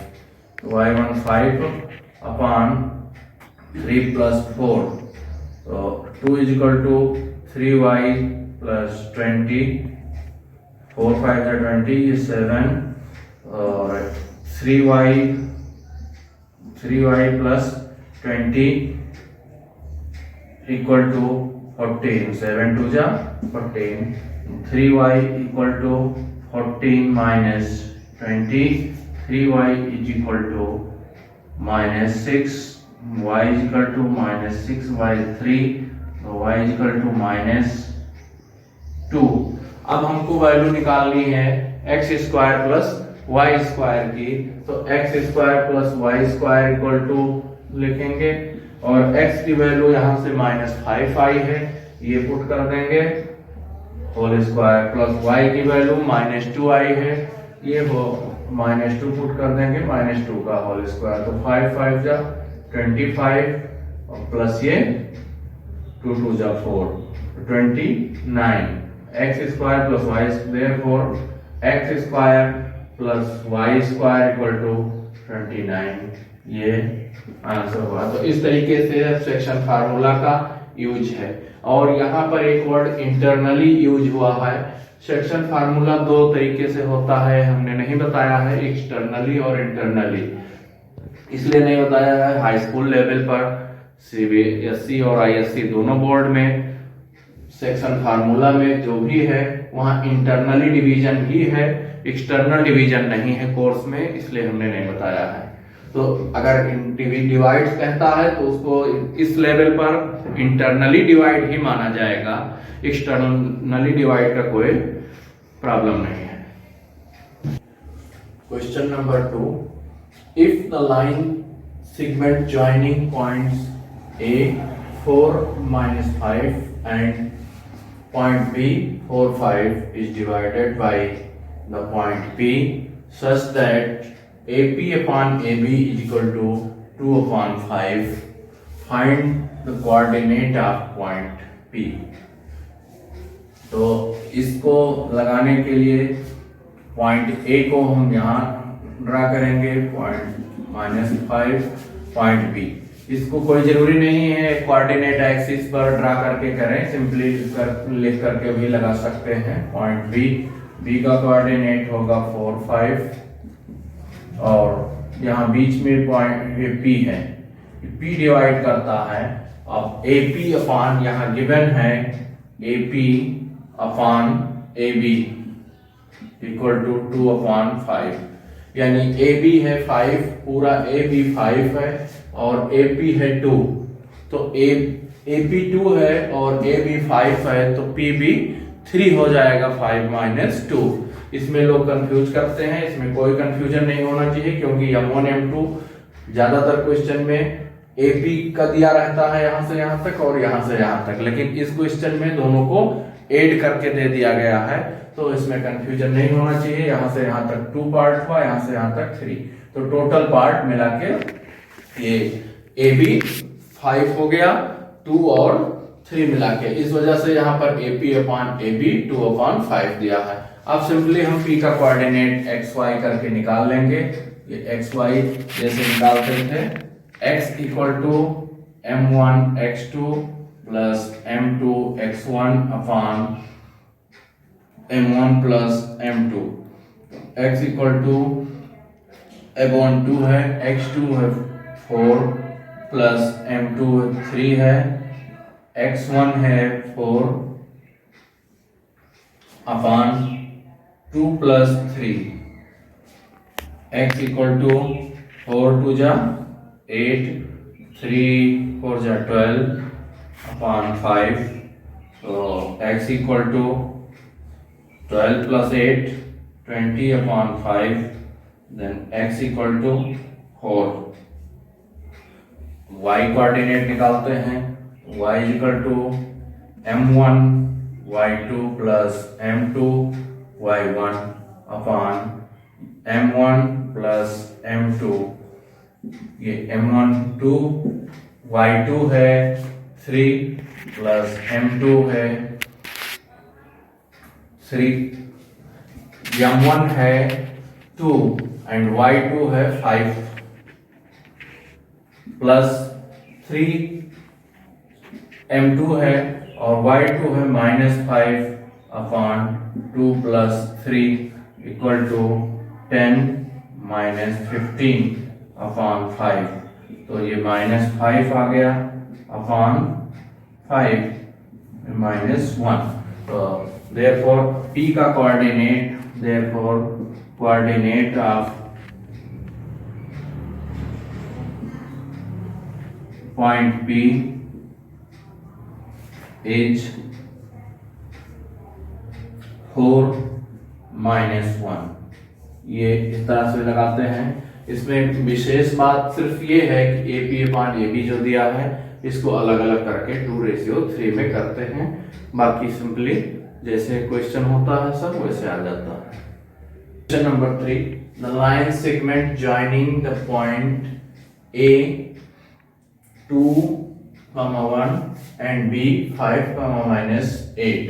y1 5 upon 3 plus 4। तो 2 is equal to 3y plus 20, 4 5 20, ये 7 और 3y प्लस 20 इक्वल टू 14, 7 2 जा 14, 3y equal to 14 minus 20, 3y is equal to -6, y is equal to -6 by 3, y is equal to -2। अब हमको value निकालनी है x square plus y square की। तो x square plus y square equal to लिखेंगे और x की value यहाँ से -5 आई है, ये पुट कर देंगे, होल स्क्वायर प्लस y की वैल्यू -2 आई है, ये हो -2 पुट कर देंगे, -2 का होल स्क्वायर। तो 5 5 जा 25 और प्लस ये 2 2 जा 4, 29। x square plus y, therefore x square plus y square equal to 29, ये आंसर हुआ। तो इस तरीके से सेक्शन फार्मूला का यूज है। और यहाँ पर एक वर्ड इंटरनली यूज हुआ है। सेक्शन फार्मूला 2 तरीके से होता है, हमने नहीं बताया है, एक्सटर्नली और इंटरनली। इसलिए नहीं बताया है, हाई स्कूल लेवल पर सीबीएसई और आईएससी दोनों बोर्ड में सेक्शन फार्मूला में जो भी है वहाँ इंटरनली डिवीजन ही है, एक्सटर्नल डिवीजन नहीं है कोर्स में, इसलिए हमने नहीं बताया है। तो अगर डिवाइड कहता है तो उसको इस लेवल पर इंटरनली डिवाइड ही माना जाएगा, एक्सटर्नली डिवाइड का कोई प्रॉब्लम नहीं है। Question number 2, if the line segment joining points A 4 -5 and point B 4 5 is divided by the point P such that AP upon AB is equal to 2 upon 5, find the coordinate of point P। तो इसको लगाने के लिए point A को हम यहाँ draw करेंगे, point -5, point B। इसको कोई जरूरी नहीं है कोऑर्डिनेट एक्सिस पर ड्रा करके करें, सिंपली लिख करके भी लगा सकते हैं। पॉइंट B बी का कोऑर्डिनेट होगा 4 5 और यहाँ बीच में पॉइंट पी है, पी डिवाइड करता है। अब ए पी अपान यहाँ गिवन है A P upon A B equal to 2/5, यानी ए बी है 5, पूरा ए बी 5 है और ए पी है 2, तो ए पी 2 है और ए बी 5 है, तो पी बी 3 हो जाएगा 5 - 2। इसमें लोग कंफ्यूज करते हैं, इसमें कोई कंफ्यूजन नहीं होना चाहिए क्योंकि M1 M2 ज्यादातर क्वेश्चन में ए पी का दिया रहता है यहां से यहां तक और यहां से यहां तक, लेकिन इस क्वेश्चन में दोनों को ऐड करके दे दिया गया है, तो इसमें कंफ्यूजन नहीं होना चाहिए। यहां से यहां तक 2 पार्ट हुआ, यहां से यहां तक 3, तो टोटल पार्ट मिला के ये ए बी 5 हो गया, 2 और 3 मिला के, इस वजह से यहाँ पर ए पी अपान ए बी 2/5 दिया है। अब सिंपली हम पी का कोऑर्डिनेट एक्स वाई करके निकाल लेंगे। ये एक्स वाई जैसे निकालते थे, x equal to m1 x2 plus m2 x1 upon m1 plus m2, x equal to m1 2 है, x2 है 4 प्लस m2 3 है, x1 है 4 अपान 2 प्लस 3, x इक्वल टू 4 2 जा 8, 3 4 जा 12 अपान 5, तो x equal to 12 plus 8 20 upon 5, then x equal to 4। y coordinate निकालते हैं, y equal to m1 y2 plus m2 y1 upon m1 plus m2, ये m1 2 y2 है 3 plus m2 है 3, m1 है 2 and y2 है 5 प्लस 3 m2 है और y2 है -5 अपान 2 प्लस 3 इक्वल टू 10 - 15 अपान 5, तो ये -5 आ गया अपान 5 -1, तो therefore P का coordinate, therefore coordinate of point P is 4 - 1। ये इस तरह से लगाते हैं। इसमें विशेष बात सिर्फ ये है कि ए पी अपान ए बी जो दिया है इसको अलग अलग करके 2:3 में करते हैं, बाकी सिंपली जैसे क्वेश्चन होता है सब वैसे आ जाता है। Question number 3, the line segment joining the point A 2,1 and B 5, -8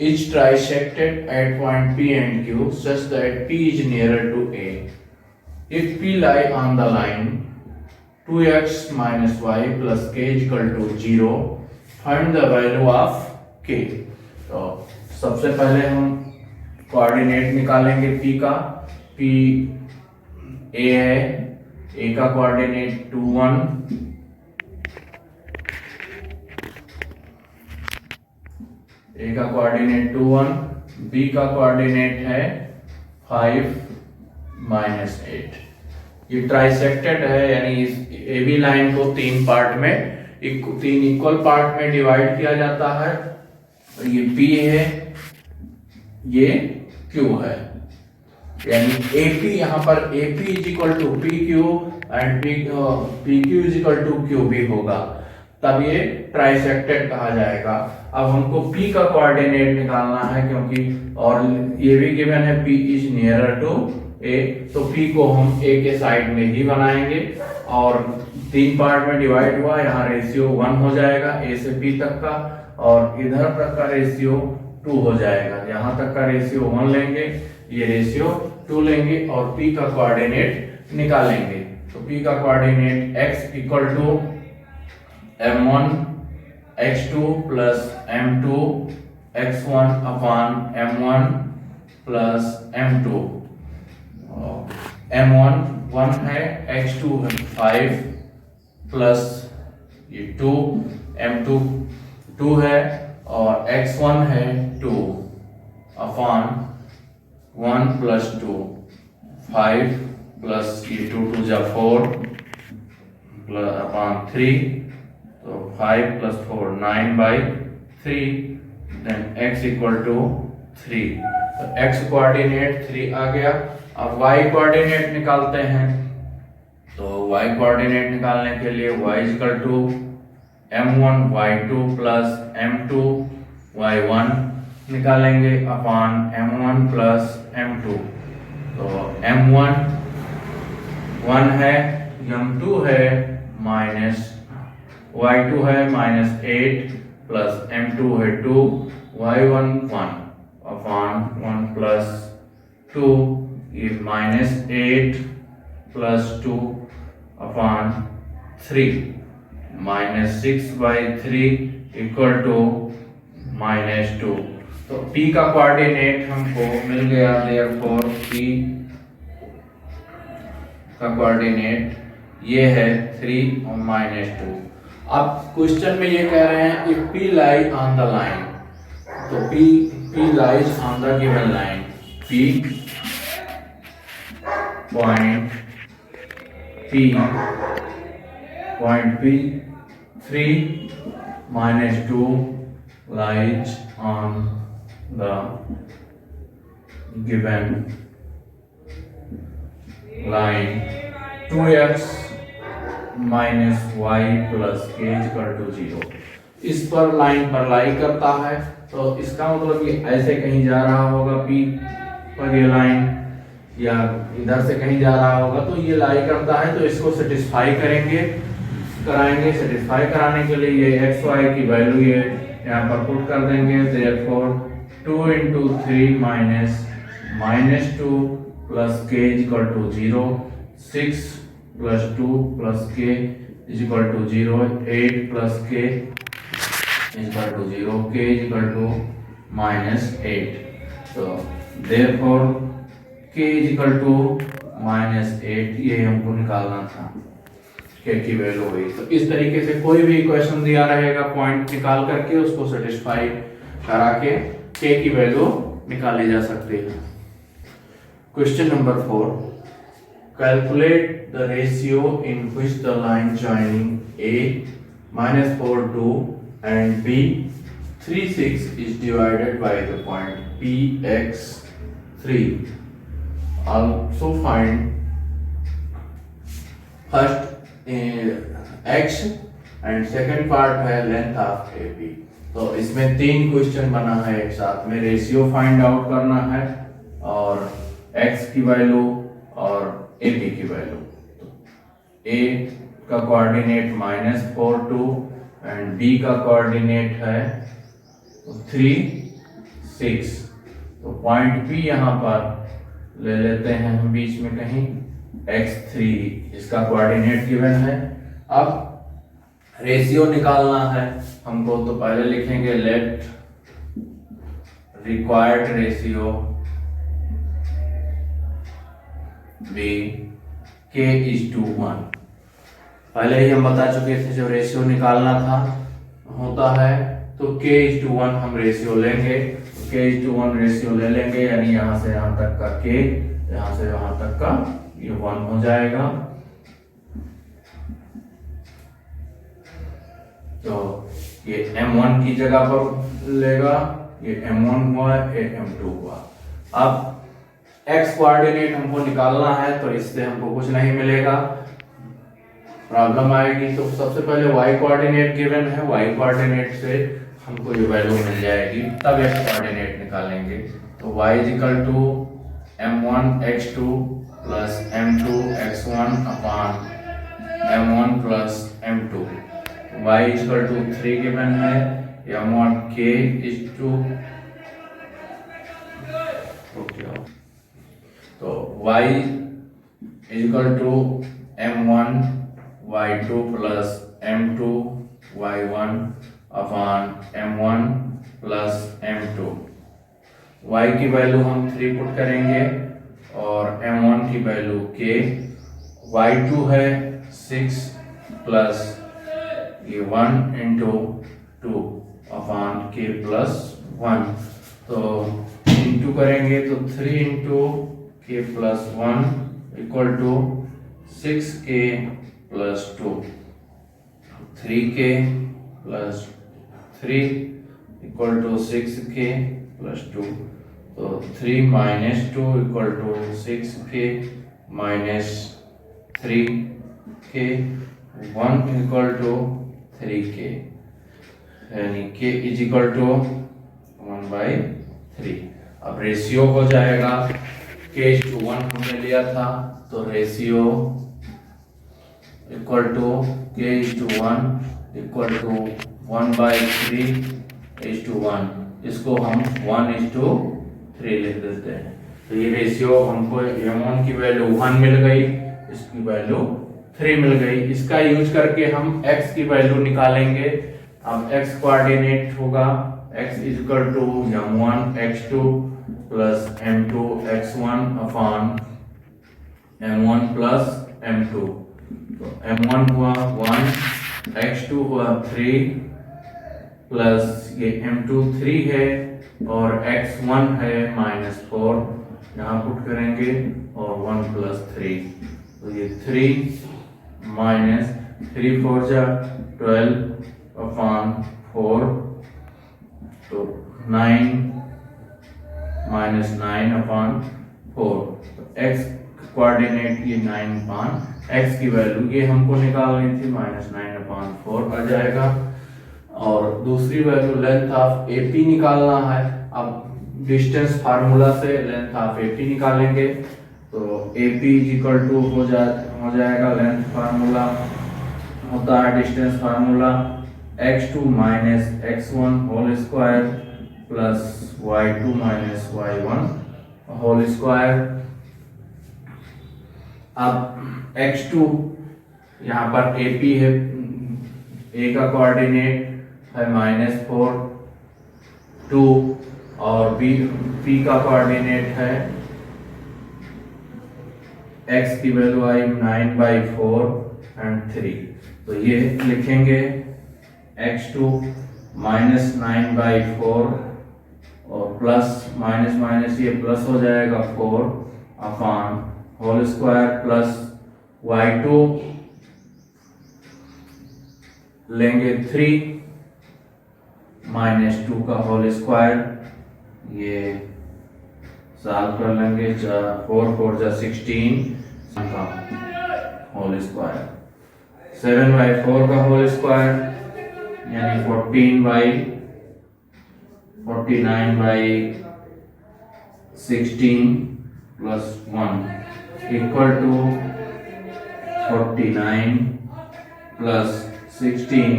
is trisected at point P and Q such that P is nearer to A. If P lie on the line 2x minus y plus k is equal to 0, find the value of k. तो सबसे पहले हम coordinate निकालेंगे P का। P A है, A का coordinate 2 1, ए का coordinate 2 1, B का कोऑर्डिनेट है 5 -8। ये ट्राइसेक्टेड है, यानी इस ए बी लाइन को 3 पार्ट में 3 इक्वल पार्ट में डिवाइड किया जाता है। तो ये P है, ये Q है, यानी AP यहाँ पर AP is equal to PQ and PQ is equal to QB होगा, तब ये ट्राइसेक्टेड कहा जाएगा। अब हमको P का कोऑर्डिनेट निकालना है क्योंकि और ये भी गिवन है P is nearer to A, तो P को हम A के साइड में ही बनाएंगे और 3 पार्ट में डिवाइड हुआ, यहाँ रेशियो 1 हो जाएगा A से P तक का और इधर तक का रेशियो 2 हो जाएगा। यहाँ तक का रेशियो 1 लेंगे, ये रेशियो 2 लेंगे और P का कोऑर्डिनेट निकालेंगे। तो P का coordinate x equal to m1 x2 plus m2 x1 upon m1 plus m2। m1 1 है, x2 है 5 प्लस ये 2, m2 2 है और x1 है 2 अपॉन 1 प्लस 2 5 प्लस ये 2 2 जा 4 प्लस अपॉन 3, तो 5 plus 4 9/3, then x equal to 3। तो x कोऑर्डिनेट 3 आ गया। अब y कोऑर्डिनेट निकालते हैं। तो y कोऑर्डिनेट निकालने के लिए y equal to m1 y2 plus m2 y1 निकालेंगे अपॉन m1 प्लस m2। तो m1 1 है, m2 है माइनस, y2 है -8 प्लस m2 है 2, y1 1 अपॉन 1 प्लस 2, ये -8 प्लस 2 अपॉन 3, -6/3 इक्वल टू -2। तो p का कोऑर्डिनेट हमको मिल गया, देयरफॉर p का कोऑर्डिनेट ये है 3 और -2। अब क्वेश्चन में ये कह रहे हैं if p lie on the line, तो p lies on the given line, p point p 3 -2 lies on the given line 2x minus y plus k equal to 0। इस पर लाइन पर लाई करता है, तो इसका मतलब ये ऐसे कहीं जा रहा होगा p पर ये लाइन, या इधर से कहीं जा रहा होगा, तो ये लाई करता है। तो इसको सेटिस्फाई कराएंगे। सेटिस्फाई कराने के लिए ये x y की वैल्यू ये यहाँ पर पुट कर देंगे। Therefore 2 × 3 -2 plus k equal to 0, 6 plus 2 plus k equal to 0, 8 plus k equal to 0, k equal to -8। तो देयरफॉर k इक्वल टू -8, ये हमको निकालना था, k की वैल्यू हुई। तो इस तरीके से कोई भी इक्वेशन दिया रहेगा, पॉइंट निकाल करके उसको सेटिस्फाई करा के k की वैल्यू निकाली जा सकती है। Question number 4, calculate the ratio in which the line joining A -4 2 and B 3 6 is divided by the point PX3. Also find first x and second part है length of AB। तो इसमें 3 question बना है एक साथ में। रेशियो फाइंड आउट करना है और x की वैल्यू और AB की वैल्यू। A का कोऑर्डिनेट -4 2 एंड B का कोऑर्डिनेट है 3 6। तो पॉइंट P यहाँ पर ले लेते हैं हम बीच में कहीं, x3 इसका कोऑर्डिनेट गिवन है। अब रेशियो निकालना है हमको, तो पहले लिखेंगे late required ratio B k:1। पहले ही हम बता चुके थे, जब रेशियो निकालना था होता है तो k:1 हम रेशियो लेंगे। तो k:1 रेशियो ले लेंगे, यानी यहाँ से यहाँ तक का k, यहाँ से यहाँ तक का ये 1 हो जाएगा। तो ये m1 की जगह पर लेगा, ये m1 हुआ, ये m2 हुआ। अब x कोऑर्डिनेट हमको निकालना है, तो इससे हमको कुछ नहीं मिलेगा, प्रॉब्लम आएगी। तो सबसे पहले y कोऑर्डिनेट गिवन है, y कोऑर्डिनेट से हमको ये वैल्यू मिल जाएगी, तब x कोऑर्डिनेट निकालेंगे। तो y equal to m1 x2 plus m2 x1 upon m1 plus m2। y equal to 3 given है, m1 k इज टू, तो y equal to m1 y2 plus m2 y1 upon m1 plus m2। y की value हम 3 put करेंगे और m1 की value k, y2 है 6 plus ये 1 into 2 upon k plus 1। तो इंटू करेंगे तो 3 into k plus 1 equal to 6k plus 2, 3k plus 3 equal to 6k plus 2। तो 3 minus 2 equal to 6k minus 3k, 1 equal to 3k, यानी k is equal to 1/3। अब ratio हो जाएगा k:1 हमने लिया था, तो ratio equal to k:1 equal to 1/3:1। इसको हम 1:3 लिख देते हैं। तो ये रेशियो हमको m1 की वैल्यू 1 मिल गई, इसकी वैल्यू 3 मिल गई। इसका यूज करके हम x की वैल्यू निकालेंगे। अब x कोऑर्डिनेट होगा x is equal to m1 x2 plus m2 x1 upon m1 plus m2। तो m1 हुआ 1, x2 हुआ 3 प्लस ये m2 3 है और x1 है -4, यहाँ पुट करेंगे और 1 प्लस 3। तो ये 3 माइनस 3 4 जा 12 अपॉन 4, तो 9 माइनस 9 अपॉन 4। तो x कोऑर्डिनेट ये 9 अपॉन x की वैल्यू ये हमको निकालनी थी, -9/4 आ जाएगा। और दूसरी वैल्यू लेंथ ऑफ AP निकालना है। अब डिस्टेंस फार्मूला से लेंथ ऑफ AP निकालेंगे। तो AP इज इक्वल टू हो जाएगा लेंथ फार्मूला होता है distance formula x2 minus x1 whole square plus y2 minus y1 whole square. अब x2 यहाँ पर AP है, A का कोऑर्डिनेट है -4 2 और P का कोऑर्डिनेट है x की वैल्यू आई 9/4 एंड 3। तो ये लिखेंगे x2 माइनस 9/4 और प्लस माइनस ये प्लस हो जाएगा 4 upon whole square plus y2 लेंगे 3 -2 का होल स्क्वायर, ये सॉल्व कर लेंगे। 4 4 जा 16 का होल स्क्वायर, 7/4 का होल स्क्वायर यानी 14/49/16 plus 1 equal to 49 plus 16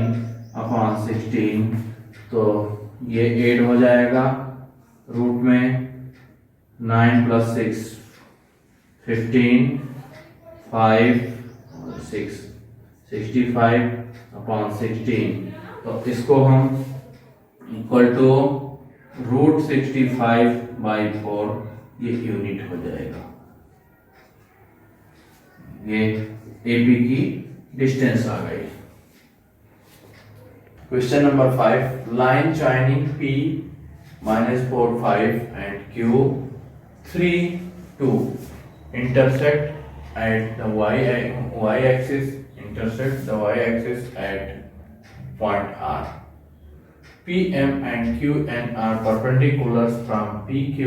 upon 16। तो ये 8 हो जाएगा, रूट में 9 प्लस 6 15 5 6 65 अपॉन 16। तो इसको हम इक्वल टू √65/4 ये यूनिट हो जाएगा। ये AB की डिस्टेंस आ गई। Question number 5, line joining P -4 5 and Q 3 2 intersect at the y axis at point R. PM and QN are perpendicular from PQ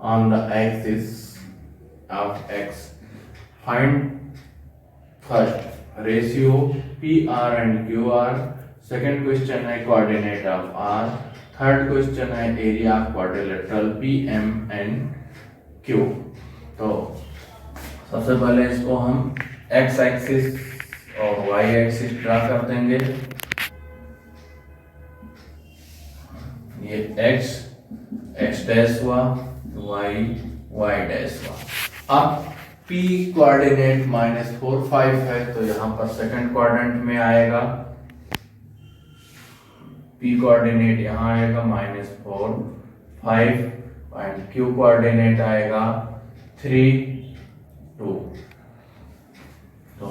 on the axis of X. Find first ratio PR and QR. Second question है coordinate of R। Third question है area of quadrilateral PM and Q। तो सबसे पहले इसको हम x axis और y axis draw कर देंगे। ये x डैश हुआ, y डैश हुआ। अब P कोऑर्डिनेट -4 5 है, तो यहाँ पर सेकंड क्वाड्रेंट में आएगा P कोऑर्डिनेट यहाँ आएगा -4 5 एंड Q कोऑर्डिनेट आएगा 3 2। तो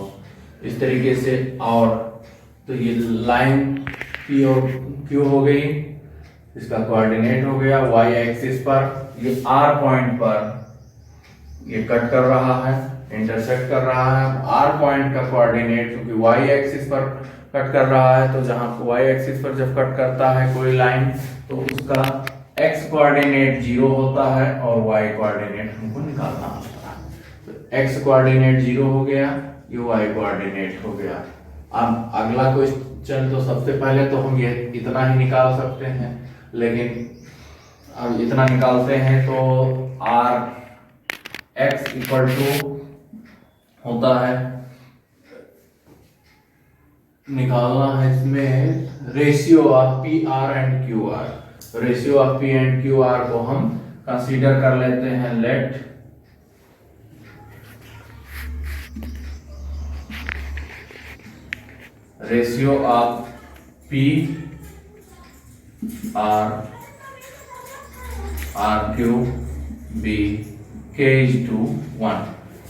इस तरीके से, और तो ये लाइन P और Q हो गई, इसका कोऑर्डिनेट हो गया y एक्सिस पर, ये R पॉइंट पर ये कट कर रहा है, इंटरसेक्ट कर रहा है। R पॉइंट का कोऑर्डिनेट क्योंकि y एक्सिस पर कट कर रहा है, तो जहां y एक्सिस पर जब कट करता है कोई लाइन तो उसका x कोऑर्डिनेट 0 होता है और y कोऑर्डिनेट हमको निकालना होता है। तो x कोऑर्डिनेट 0 हो गया, ये y कोऑर्डिनेट हो गया। अब अगला क्वेश्चन, तो सबसे पहले तो हम ये इतना ही निकाल सकते हैं, लेकिन अब इतना निकालते हैं तो r x इक्वल टू होता है, निकालना है इसमें ratio of P R and Q R. Ratio of P and Q R को हम कंसीडर कर लेते हैं। Let ratio of P R R Q be k/1,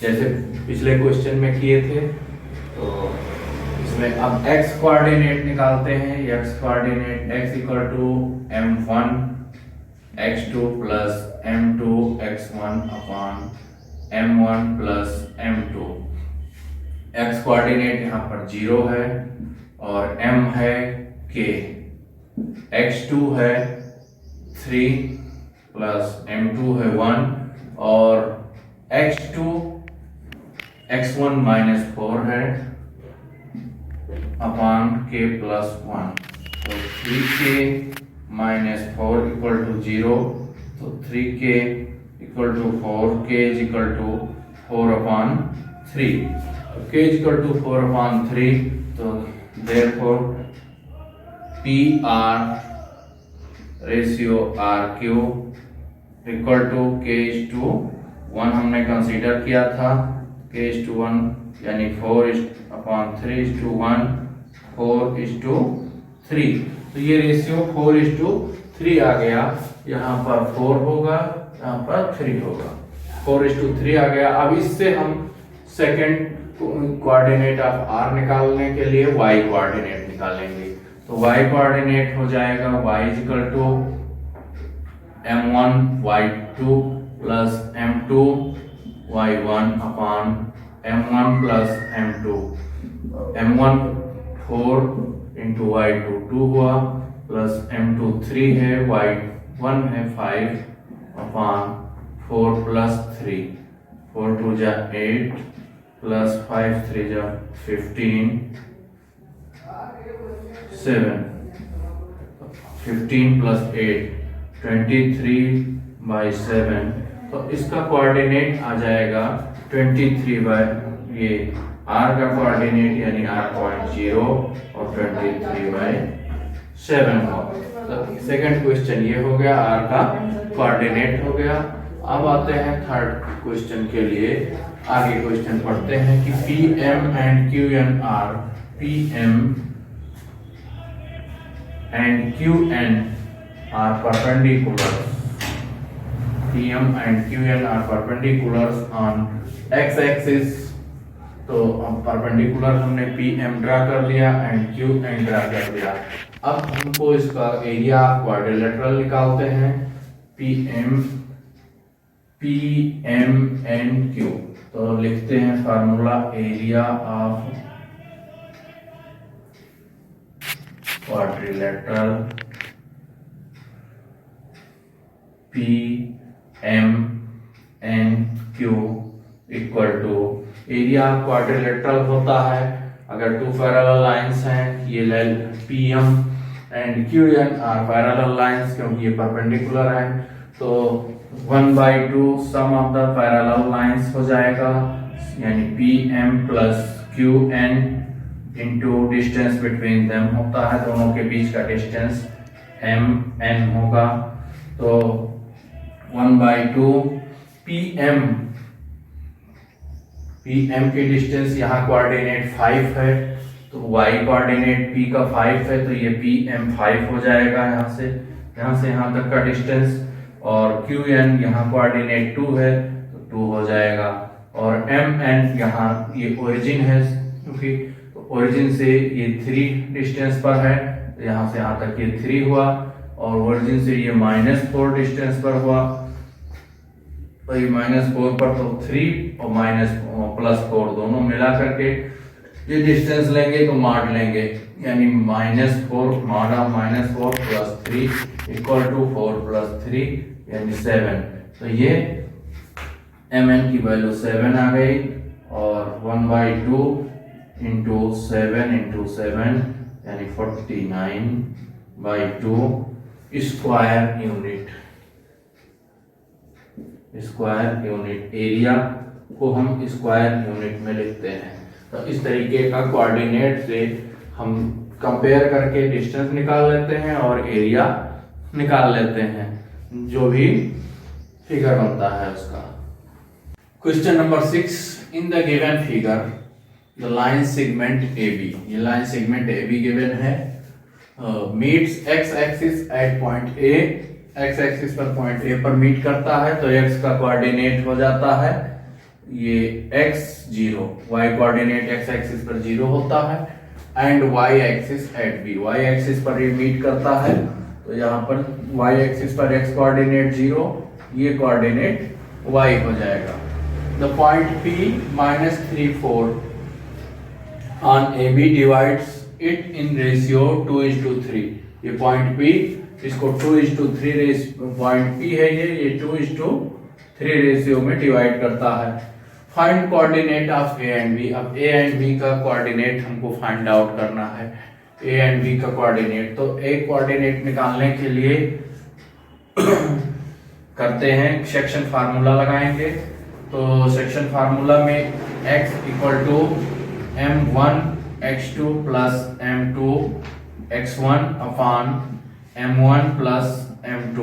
जैसे पिछले क्वेश्चन में किए थे। तो इसमें अब x कोऑर्डिनेट निकालते हैं। x coordinate x equal to m1 x2 plus m2 x1 upon m1 plus m2। x coordinate यहाँ पर 0 है और m है k, x2 है 3 प्लस m2 है 1 और x2 x1 माइनस 4 है अपॉन k प्लस 1। तो 3k माइनस 4 इक्वल टू 0, तो 3k equal to 4, k is equal to 4 upon 3। k is equal to 4 upon 3, तो therefore P R ratio R Q equal to k/1 हमने consider किया था, k/1 यानी 4/3/1 4/3। तो ये ratio 4/3 आ गया, यहाँ पर 4 होगा, यहाँ पर 3 होगा, 4/3 आ गया। अब इससे हम सेकंड कोऑर्डिनेट ऑफ r निकालने के लिए y कोऑर्डिनेट निकालेंगे। तो y कोऑर्डिनेट हो जाएगा y is equal to m1 y2 plus m2 y1 upon m1 plus m2। m1 4 into y2 2 हुआ, प्लस m2 3 है, y1 है 5 अपॉन 4 प्लस 3, 4 2 जा 8 प्लस 5 3 जा 15 7 15 प्लस 8 23/7। तो इसका कोऑर्डिनेट आ जाएगा 23 बाय ये r का कोऑर्डिनेट यानी r.0 और 23/7 हो। तो सेकंड क्वेश्चन ये हो गया, r का कोऑर्डिनेट हो गया। अब आते हैं थर्ड क्वेश्चन के लिए। आगे क्वेश्चन पढ़ते हैं कि PM and QN are PM and QN are perpendicular. PM and QN are perpendicular on x-axis. तो हम परपेंडिकुलर हमने PM ड्रा कर लिया एंड QN ड्रा कर लिया। अब हमको इसका एरिया क्वाड्रिलेटरल निकालते हैं, PM एंड Q। तो लिखते हैं formula area of quadrilateral PM and Q equal to area quadrilateral होता है अगर टू पैरेलल लाइंस हैं, ये PM and QN are parallel lines क्योंकि ये परपेंडिकुलर हैं, तो 1/2 sum of the parallel lines हो जाएगा, यानी PM plus QN into distance between them होता है, दोनों के बीच का डिस्टेंस MN होगा। तो 1/2 PM की डिस्टेंस यहाँ कोऑर्डिनेट 5 है, तो y कोऑर्डिनेट p का 5 है तो ये p m5 हो जाएगा यहाँ से यहाँ तक का डिस्टेंस, और qn यहाँ कोऑर्डिनेट 2 है तो 2 हो जाएगा, और mn यहाँ ये ओरिजिन है क्योंकि तो ओरिजिन से ये 3 डिस्टेंस पर है तो यहाँ से यहाँ तक ये 3 हुआ, और ओरिजिन से ये -4 डिस्टेंस पर हुआ तो ये -4 पर तो 3 और +4 दोनों मिला करके ये डिस्टेंस लेंगे तो माड लेंगे, यानी -4 माडा -4 + 3 इक्वल टू 4 + 3 यानी 7। तो ये mn की वैल्यू 7 आ गई, और 1/2 × 7 × 7 यानी 49/2 स्क्वायर यूनिट एरिया को हम स्क्वायर यूनिट में लिखते हैं। तो इस तरीके का कोऑर्डिनेट से हम कंपेयर करके डिस्टेंस निकाल लेते हैं और एरिया निकाल लेते हैं, जो भी फिगर बनता है उसका। Question number 6, in the given figure the line segment AB, ये लाइन सेगमेंट AB गिवन है, meets x axis at point A, x axis पर पॉइंट A पर मीट करता है तो x का कोऑर्डिनेट हो जाता है ये x0, y coordinate x axis पर 0 होता है, and y axis at B, y axis पर ये मीट करता है तो यहाँ पर y एक्सिस पर x कोऑर्डिनेट 0, ये कोऑर्डिनेट y हो जाएगा। The point P -3 4 on AB divides it in ratio 2:3, ये पॉइंट P इसको 2:3 पॉइंट P है ये 2:3 रेशियो में डिवाइड करता है। Find coordinate of A and B, अब A एंड B का कोऑर्डिनेट हमको फाइंड आउट करना है। A एंड B का कोऑर्डिनेट, तो A कोऑर्डिनेट निकालने के लिए करते हैं सेक्शन फार्मूला लगाएंगे। तो सेक्शन फार्मूला में x = m1 x2 + m2 x1 upon m1 + m2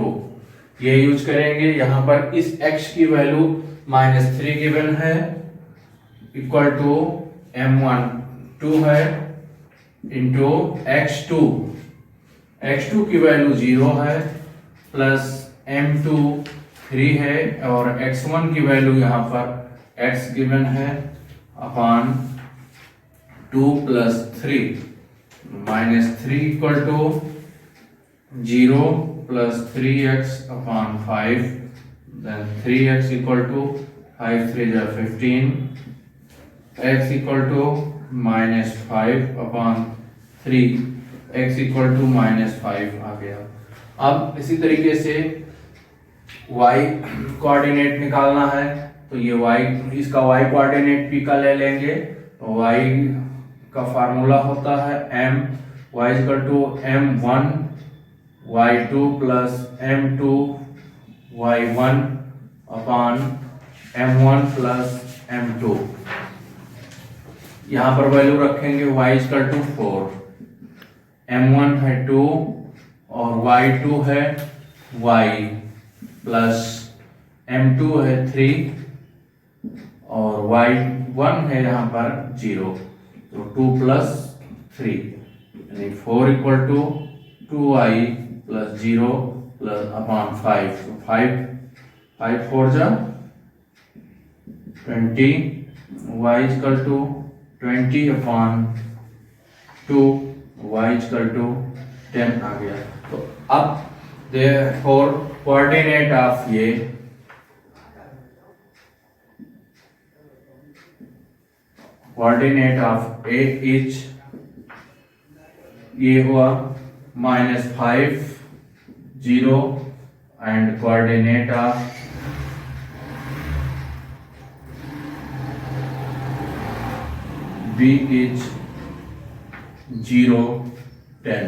ये यूज करेंगे। यहाँ पर इस x की वैल्यू -3 गिवन है, इक्वल टू m1 2 है इंटू x2 की वैल्यू 0 है, प्लस m2 3 है, और x1 की वैल्यू यहाँ पर x गिवन है upon 2 + 3 -3 equal to 0 + 3x upon 5, then 3x equal to 5 3 = 15, x equal to -5 upon 3, x equal to -5 आ गया। अब इसी तरीके से y कोऑर्डिनेट निकालना है तो ये y, इसका y कोऑर्डिनेट p का ले लेंगे तो y का फार्मूला होता है y = m1 y2 + m2 y1 upon m1 + m2। यहाँ पर वैल्यू रखेंगे y = 4, m1 है 2 और y2 है y, प्लस m2 है 3 और y1 है यहाँ पर 0, तो 2 + 3 यानी 4 इक्वल टू 2y + 0 + अपान 5, तो 5 4 जा 20, y = 20 अपान 2, y = 10 आ गया। तो अब therefore coordinate of A is ये हुआ -5 0 and coordinate of B is 0 10।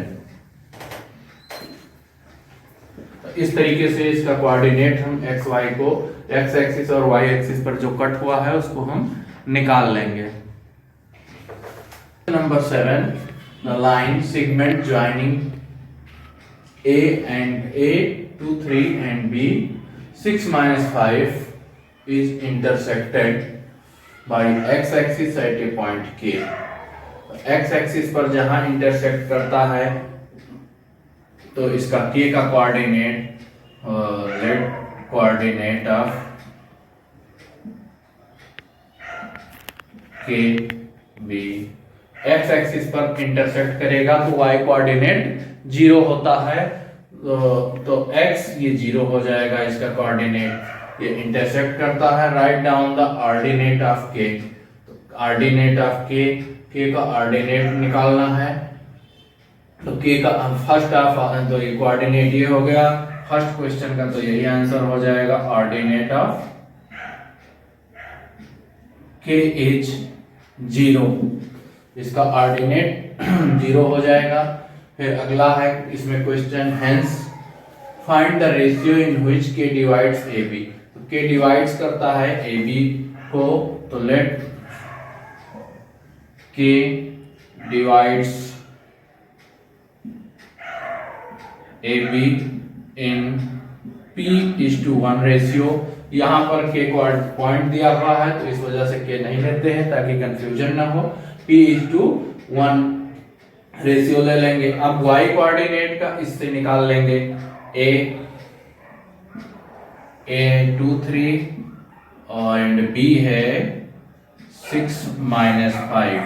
इस तरीके से इसका कोऑर्डिनेट हम x y को x एक्सिस और y एक्सिस पर जो कट हुआ है उसको हम निकाल लेंगे। Number 7, the line segment joining A and A 2 3 and B 6 - 5 is intersected by x axis at a point K। X axis पर जहां इंटरसेक्ट करता है तो इसका के का कोऑर्डिनेट, लेट कोऑर्डिनेट ऑफ के बी, एक्स एक्सिस पर इंटरसेक्ट करेगा तो वाई कोऑर्डिनेट 0 होता है, तो x ये 0 हो जाएगा इसका कोऑर्डिनेट। ये इंटरसेक्ट करता है, write down the ordinate of के, ऑर्डिनेट ऑफ के का ऑर्डिनेट निकालना है, तो के का फर्स्ट ऑफ, तो ये कोऑर्डिनेट ये हो गया फर्स्ट क्वेश्चन का, तो यही आंसर हो जाएगा ऑर्डिनेट ऑफ के इज 0, इसका ऑर्डिनेट 0 हो जाएगा। फिर अगला है इसमें question, hence find the ratio in which के डिवाइड्स ए बी, तो के डिवाइड्स करता है ए बी को, तो लेट के divides A be in P:1 ratio. यहाँ पर के को पॉइंट दिया हुआ है तो इस वजह से के नहीं लेते हैं ताकि कंफ्यूजन ना हो, P:1 रेशियो ले लेंगे। अब y कोऑर्डिनेट का इससे निकाल लेंगे, a 2 3 एंड b है 6 - 5,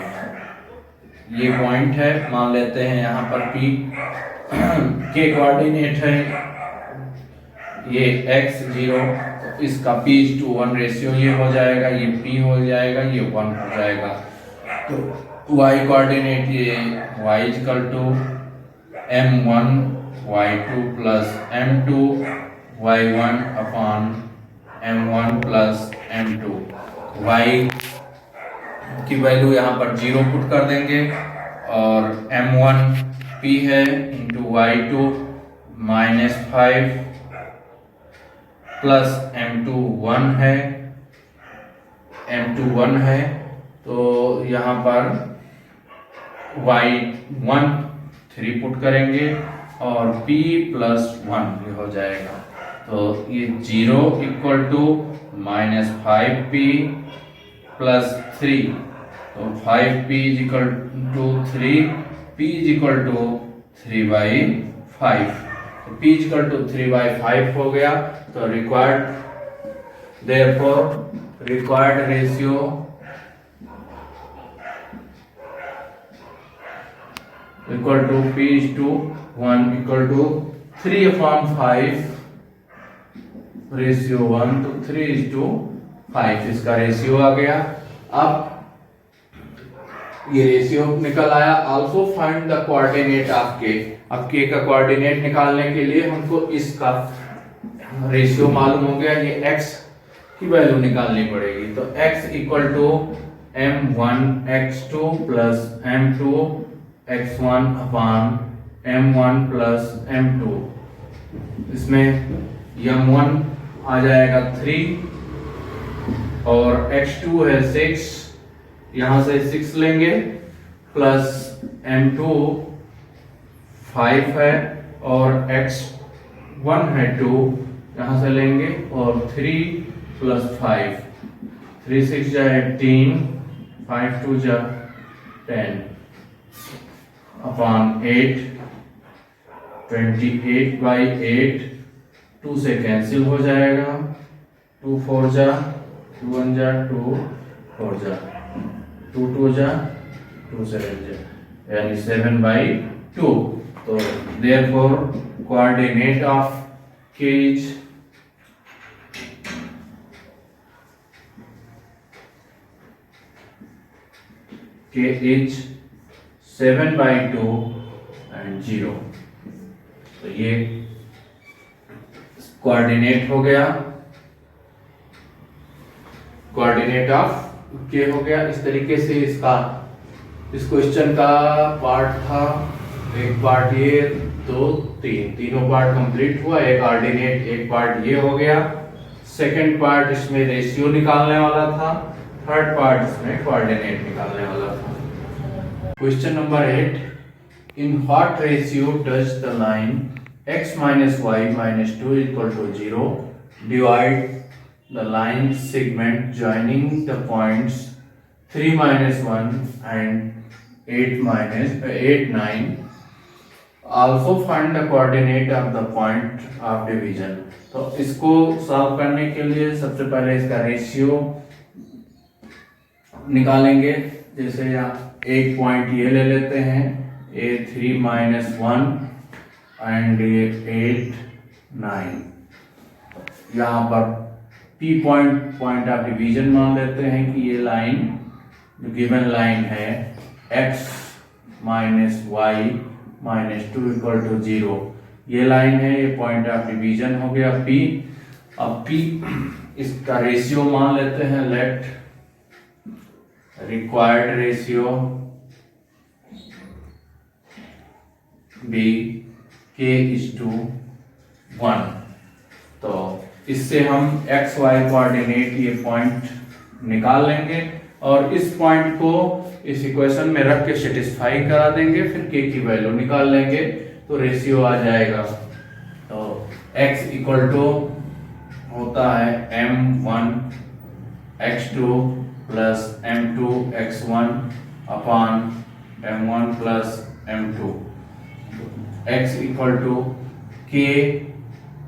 ये पॉइंट है, मान लेते हैं यहाँ पर p के कोऑर्डिनेट है ये x 0, तो इसका P:1 रेशियो ये हो जाएगा, ये p हो जाएगा, ये 1 हो जाएगा। तो y कोऑर्डिनेट ये y = m1 y2 plus m2 y1 upon m1 plus m2, y की वैल्यू यहाँ पर 0 पुट कर देंगे और m1 p है इंटू y2 -5 प्लस m2 1 है, m2 1 है, तो यहाँ पर y1 3 पुट करेंगे और p + 1 ये हो जाएगा, तो ये 0 = -5p + 3, तो 5p = 3, p = 3/5, तो p = 3/5 हो गया। तो required ratio equal to P:1 = 3/5 ratio 1 तो 3:5 इसका रेशियो आ गया। अब ये रेशियो निकल आया। Also find the coordinate of के, अब के का कोऑर्डिनेट निकालने के लिए हमको इसका रेशियो मालूम हो गया, ये x की वैल्यू निकालनी पड़ेगी, तो x = m1 x2 plus m2 x1 upon m1 plus m2, इसमें m1 आ जाएगा 3 और x2 है 6, यहां से 6 लेंगे प्लस m2 5 है और x1 है 2, यहां से लेंगे और 3 + 5, 3 6 जा 18, 5 2 जा 10 अपॉन 8, 28/8, 2 से कैंसिल हो जाएगा, 2 4 जा 2 1 जा 2 4 जा 2 2 जा 2 7 जा, यानी 7/2। तो therefore coordinate of k is k is 7/2 and 0, तो ये कोऑर्डिनेट हो गया, कोऑर्डिनेट ऑफ के हो गया। इस तरीके से इसका इस क्वेश्चन का पार्ट था, एक पार्ट ये, 2 3 तीनों पार्ट कंप्लीट हुआ, एक ऑर्डिनेट एक पार्ट ये हो गया, सेकंड पार्ट इसमें रेशियो निकालने वाला था, थर्ड पार्ट इसमें कोऑर्डिनेट निकालने वाला था। Question number 8, in what ratio does the line x - y - 2 = 0 divide the line segment joining the points 3 - 1 and 8 9. Also find the coordinate of the point of division. तो इसको solve करने के लिए सबसे पहले इसका रेशियो निकालेंगे। जैसे यहाँ एक पॉइंट ये ले लेते हैं, A3 - 1 एंड ये 8 9। यहाँ पर P पॉइंट ऑफ डिवीजन मान लेते हैं कि ये लाइन जो गिवन लाइन है x - y - 2 = 0, ये लाइन है, ये पॉइंट ऑफ डिवीजन हो गया P। अब P इसका रेशियो मान लेते हैं, late required ratio B K/1। तो इससे हम x y कोऑर्डिनेट ये पॉइंट निकाल लेंगे और इस पॉइंट को इस इक्वेशन में रख के सेटिस्फाई करा देंगे, फिर k की वैल्यू निकाल लेंगे तो रेशियो आ जाएगा। तो x = होता है m1 x2 plus m2 x1 upon m1 plus m2। x = k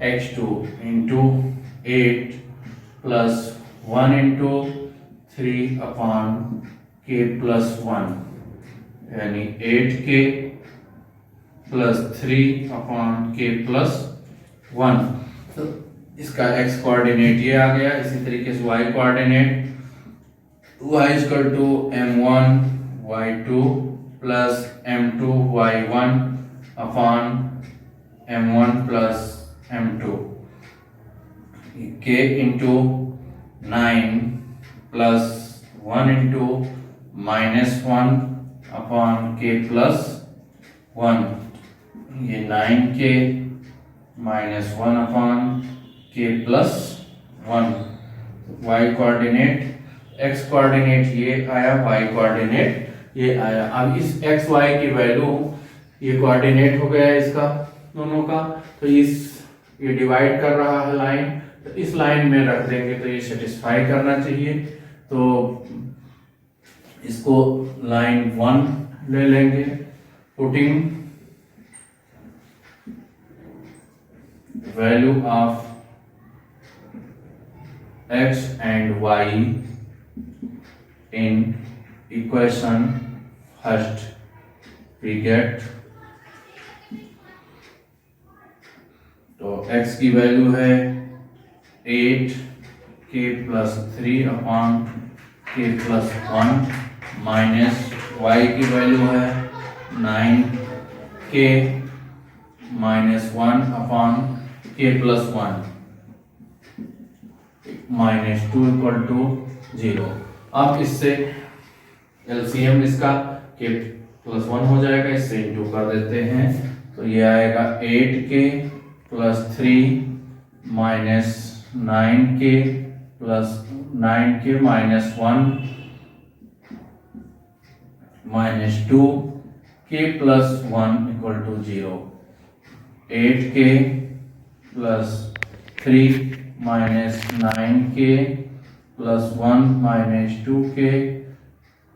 x2 into 8 plus 1 into 3 upon k plus 1, यानी 8k plus 3 upon k plus 1। तो इसका x कोऑर्डिनेट ये आ गया। इसी तरीके से y coordinate y = m1 y2 plus m2 y1 upon m1 plus m2, k into 9 plus 1 into -1 upon k plus 1, ये 9k -1 upon k plus 1। y coordinate, x coordinate ये आया, y कोऑर्डिनेट ये आया। अब इस x y की value, ये coordinate हो गया इसका दोनों का, तो ये डिवाइड कर रहा है लाइन, तो इस लाइन में रख देंगे तो ये सेटिस्फाई करना चाहिए। तो इसको लाइन 1 ले लेंगे, putting value of x and y in equation first, we get, तो x की वैल्यू है 8k plus 3 upon k plus 1 minus y की वैल्यू है 9k -1 upon k plus 1 -2 = 0। अब इससे LCM इसका k plus 1 हो जाएगा, इससे इंटू कर देते हैं तो ये आएगा 8k plus 3 minus 9k plus 9k minus 1 minus 2k plus 1 = 0। 8k plus 3 minus 9k plus 1 minus 2k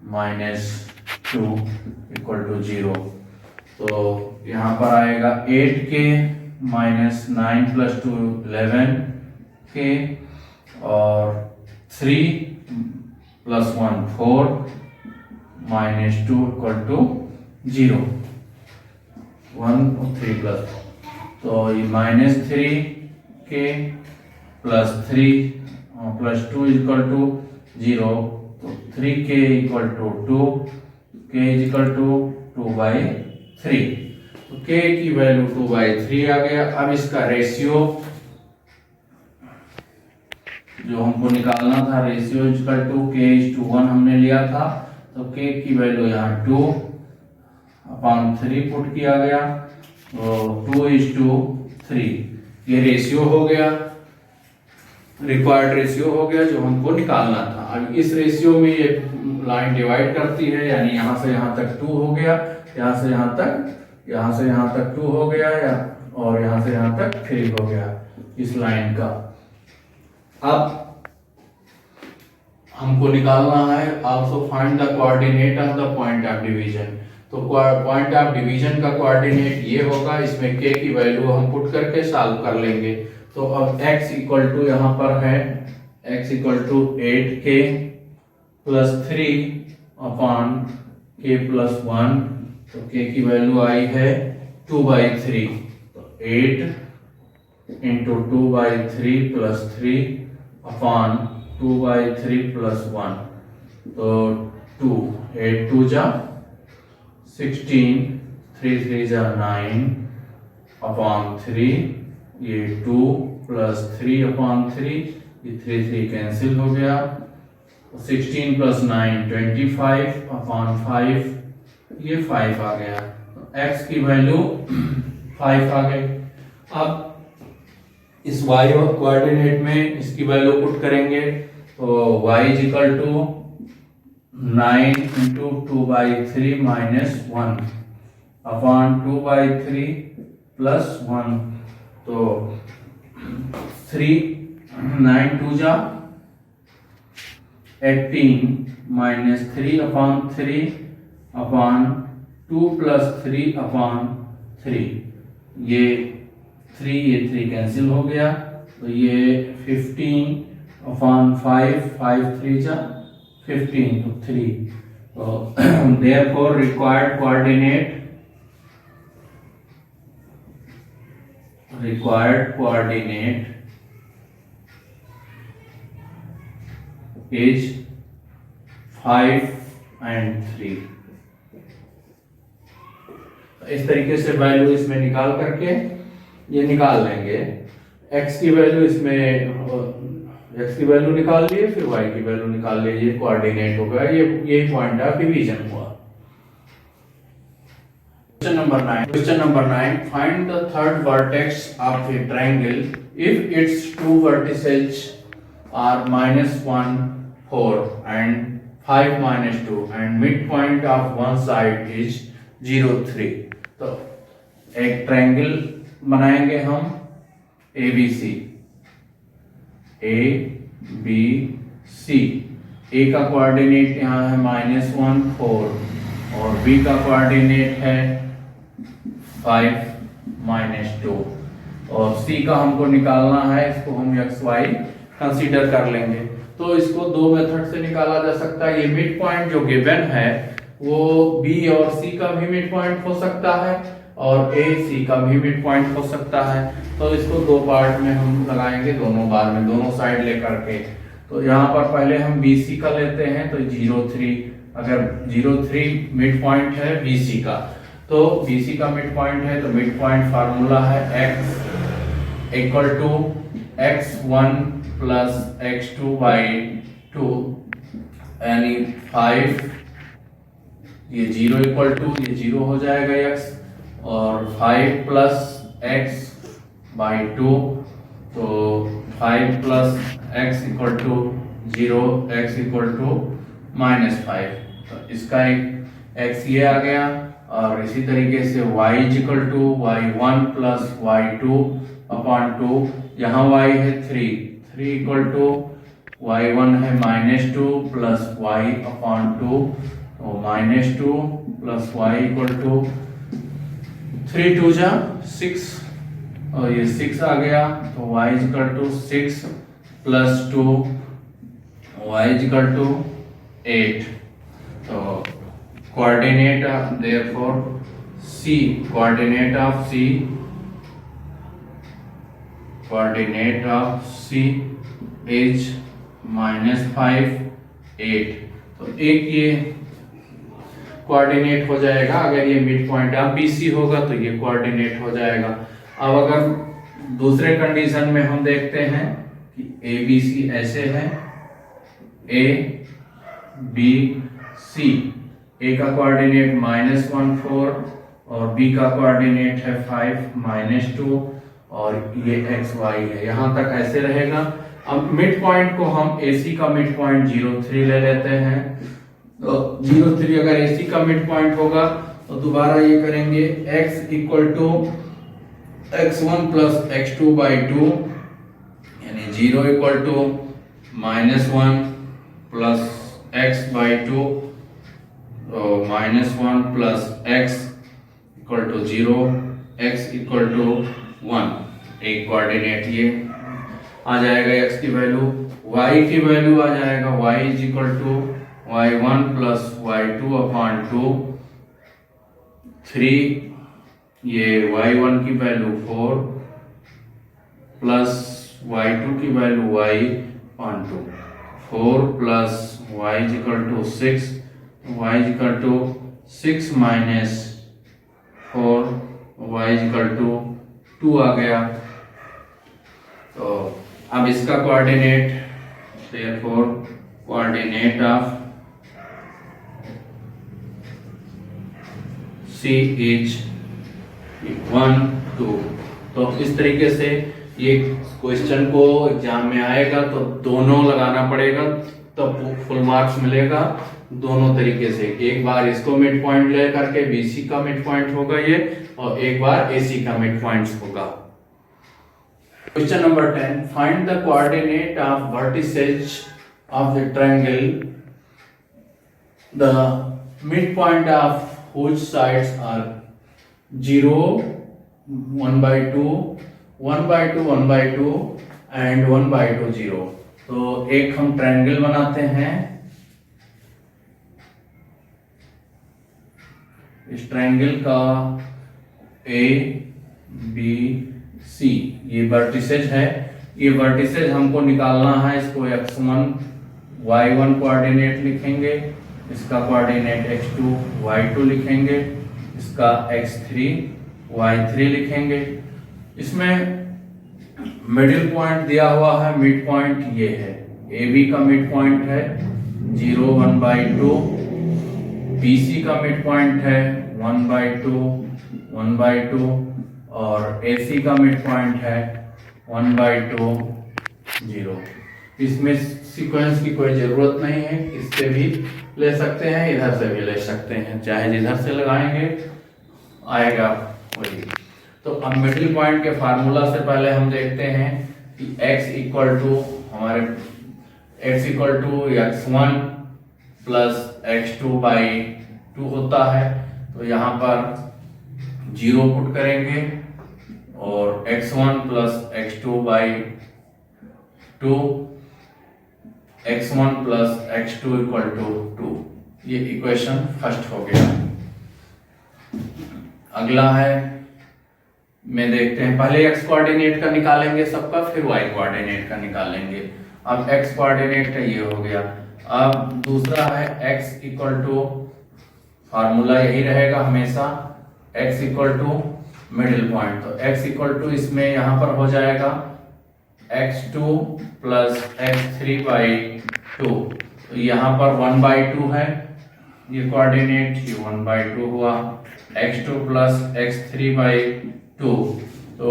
minus 2 = 0। तो यहाँ पर आएगा 8k -9 + 2 11k और 3 + 1 4 -2 = 0। 1 और 3 प्लस, तो ये -3k plus 3 plus 2 = 0। तो 3k = 2, k = 2/3। तो k की वैल्यू 2/3 आ गया। अब इसका रेशियो जो हमको निकालना था, रेशियो = k/1 हमने लिया था, तो k की वैल्यू यहाँ 2/3 पुट किया गया, तो 2:3 ये रेशियो हो गया, रिक्वायर्ड रेशियो हो गया जो हमको निकालना था। अब इस रेशियो में ये लाइन डिवाइड करती है, यानी यहाँ से यहाँ तक 2 हो गया, यहाँ से यहाँ तक 2 हो गया, और यहाँ से यहाँ तक 3 हो गया इस लाइन का। अब हमको निकालना है also find the coordinate of the point of division. तो पॉइंट ऑफ डिवीजन का कोऑर्डिनेट ये होगा, इसमें k की वैल्यू हम पुट करके सॉल्व कर लेंगे। तो अब x इक्वल टू यहाँ पर है x equal to 8k plus 3 upon k plus 1। तो k की वैल्यू आई है 2/3। तो 8 इंटू 2/3 प्लस 3 अपॉन 2/3 प्लस 1। तो 2 8 2 जा 16 3 3 जा 9 अपॉन 3, ये 2 प्लस 3 अपॉन 3, ये 3 3 कैंसिल हो गया। 16 प्लस 9 25 अपॉन 5, ये 5 आ गया। x की वैल्यू 5 आ गई। अब इस y कोऑर्डिनेट में इसकी वैल्यू पुट करेंगे तो y is equal to 9 into 2/3 minus 1 upon 2/3 plus 1। तो 3 9 2 जा 18 minus 3 upon 3 upon 2 plus 3 upon 3, ये 3 कैंसिल हो गया। तो ये 15 अपॉन 5 5 3 जा 15 तो 3। तो therefore required coordinate is 5 and 3। इस तरीके से वैल्यू इसमें निकाल करके ये निकाल लेंगे। x की वैल्यू इसमें x की वैल्यू निकाल लिए, फिर y की वैल्यू निकाल लिए, ये कोऑर्डिनेट होगा, ये पॉइंट ऑफ डिवीजन हुआ। Question number 9 find the third vertex of a triangle if its two vertices are -1 4 and 5 -2 and midpoint of one side is 0 3। तो एक ट्रायंगल बनाएंगे हम ABC, A B C। A का coordinate यहाँ है -1 4 और B का कोऑर्डिनेट है 5 -2 और C का हमको निकालना है, इसको हम XY कंसीडर कर लेंगे। तो इसको दो मेथड से निकाला जा सकता है। ये मिड पॉइंट जो गिवन है वो B और C का भी मिड पॉइंट हो सकता है और A C का भी मिड पॉइंट हो सकता है। तो इसको दो पार्ट में हम लगाएंगे, दोनों बार में दोनों साइड लेकर के। तो यहाँ पर पहले हम BC का लेते हैं तो 0 3, अगर 0 3 मिड पॉइंट है BC का, तो BC का मिड पॉइंट है तो मिड पॉइंट फार्मूला है x equal to x1 plus x2/2 यानी 5, ये 0 इक्वल टू ये 0 हो जाएगा x और 5 प्लस x/2, तो 5 plus x equal to 0, x equal to -5। तो इसका एक x ये आ गया और इसी तरीके से y equal to y1 plus y2 upon 2, यहाँ y है 3 इक्वल टू y1 है -2 प्लस y अपॉन 2, तो -2 प्लस y इक्वल टू 3 2 जा 6 और ये 6 आ गया। तो y equal to 6 plus 2, y equal to 8। तो coordinate therefore C, coordinate of C is -5 8। तो एक ये कोऑर्डिनेट हो जाएगा, अगर ये मिड पॉइंट ऑफ BC होगा तो ये कोऑर्डिनेट हो जाएगा। अब अगर दूसरे कंडीशन में हम देखते हैं कि ABC ऐसे है, A B C, A का कोऑर्डिनेट -1 4 और B का कोऑर्डिनेट है 5 -2 और ये XY है, यहाँ तक ऐसे रहेगा। अब मिड पॉइंट को हम AC का मिड पॉइंट 0 3 ले लेते हैं। तो 0 3 अगर AC का मिड पॉइंट होगा तो दोबारा ये करेंगे x equal to x1 plus x2/2 यानी 0 equal to -1 plus x by two minus one plus x equal to 0, x equal to 1। एक कोऑर्डिनेट ये आ जाएगा एक्स की वैल्यू। वाई की वैल्यू आ जाएगा y is equal to y1 plus y2 upon 2, 3, ये y1 की वैल्यू 4 प्लस y2 की value y upon 2, 4 plus y is equal to 6, y is equal to 6 minus 4, y is equal to 2 आ गया। तो अब इसका coordinate, therefore coordinate of C is 1, 2। तो इस तरीके से ये क्वेश्चन को एग्जाम में आएगा तो दोनों लगाना पड़ेगा, तो फुल मार्क्स मिलेगा दोनों तरीके से। एक बार इसको मिड पॉइंट ले करके BC का मिड पॉइंट होगा ये, और एक बार AC का मिड पॉइंट होगा। Question number 10, find the coordinate of vertices of the triangle, the mid point of whose sides are 0, 1/2, 1/2, 1/2 and 1/2, 0। तो एक हम ट्रायंगल बनाते हैं। इस ट्रायंगल का A, B, C ये वर्टिसेज है। ये वर्टिसेज हमको निकालना है। इसको x1, y1 कोऑर्डिनेट लिखेंगे, इसका कोऑर्डिनेट x2, y2 लिखेंगे, इसका x3, y3 लिखेंगे। इसमें मिडिल पॉइंट दिया हुआ है, मिड पॉइंट ये है, AB का मिड पॉइंट है 0, 1/2, BC का मिड पॉइंट है 1/2, 1/2 और AC का मिड पॉइंट है 1/2, 0। इसमें सीक्वेंस की कोई जरूरत नहीं है, इससे भी ले सकते हैं, इधर से भी ले सकते हैं, चाहे जिधर से लगाएंगे आएगा वही। तो अब मिडिल पॉइंट के फार्मूला से पहले हम देखते हैं कि x इक्वल टू हमारे x1 प्लस x2/2 होता है। तो यहाँ पर 0 पुट करेंगे और x1 plus x2/2, x1 plus x2 equal to 2। ये इक्वेशन फर्स्ट हो गया। अगला है में देखते हैं, पहले x कोऑर्डिनेट का निकालेंगे सबका, फिर y कोऑर्डिनेट का निकालेंगे। अब x कोऑर्डिनेट का ये हो गया। अब दूसरा है x इक्वल टू, फार्मूला यही रहेगा हमेशा, x equal to middle point. तो x इक्वल टू इसमें यहां पर हो जाएगा x2 प्लस x3/2। तो यहाँ पर 1/2 है ये कोऑर्डिनेट, ये 1/2 हुआ। x2 प्लस x3/2, तो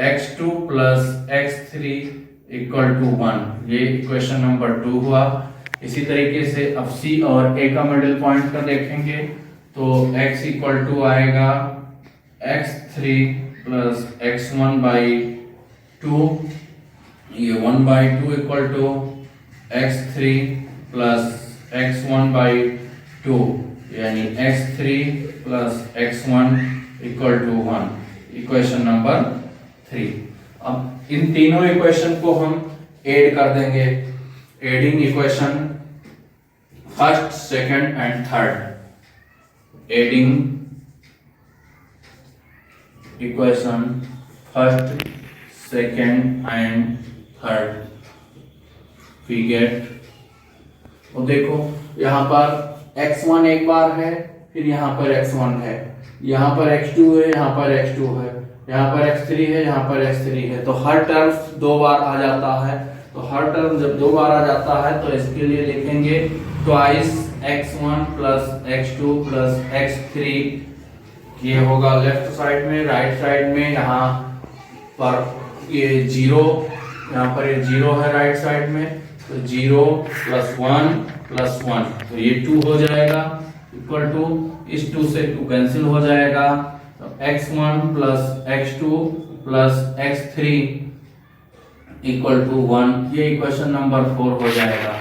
x2 plus x3 equal to 1, ये इक्वेशन नंबर 2 हुआ। इसी तरीके से अब C और A का मिडिल पॉइंट का देखेंगे तो x इक्वल टू आएगा x3 प्लस x1/2, ये 1/2 equal to x3 plus x1/2, यानी x3 plus x1 equal to 1, equation number 3। अब इन तीनों इक्वेशन को हम ऐड कर देंगे। Adding equation first, second and third. Adding equation first, second and third, we get. तो देखो यहाँ पर x1 एक बार है, फिर यहाँ पर x1 है, यहाँ पर x2 है, यहाँ पर x2 है, यहाँ पर x3 है, यहाँ पर x3 है। तो हर टर्म 2 बार आ जाता है। तो हर टर्म जब 2 बार आ जाता है तो इसके लिए लिखेंगे twice x1 plus x2 plus x3। ये होगा लेफ्ट साइड में, राइट साइड में यहाँ पर ये 0, यहाँ पर ये 0 है राइट साइड में, तो 0 प्लस 1 प्लस 1, तो ये 2 हो जाएगा इक्वल टू, इस 2 से 2 कैंसिल हो जाएगा। तो x1 plus x2 plus x3 equal to 1, ये इक्वेशन नंबर 4 हो जाएगा।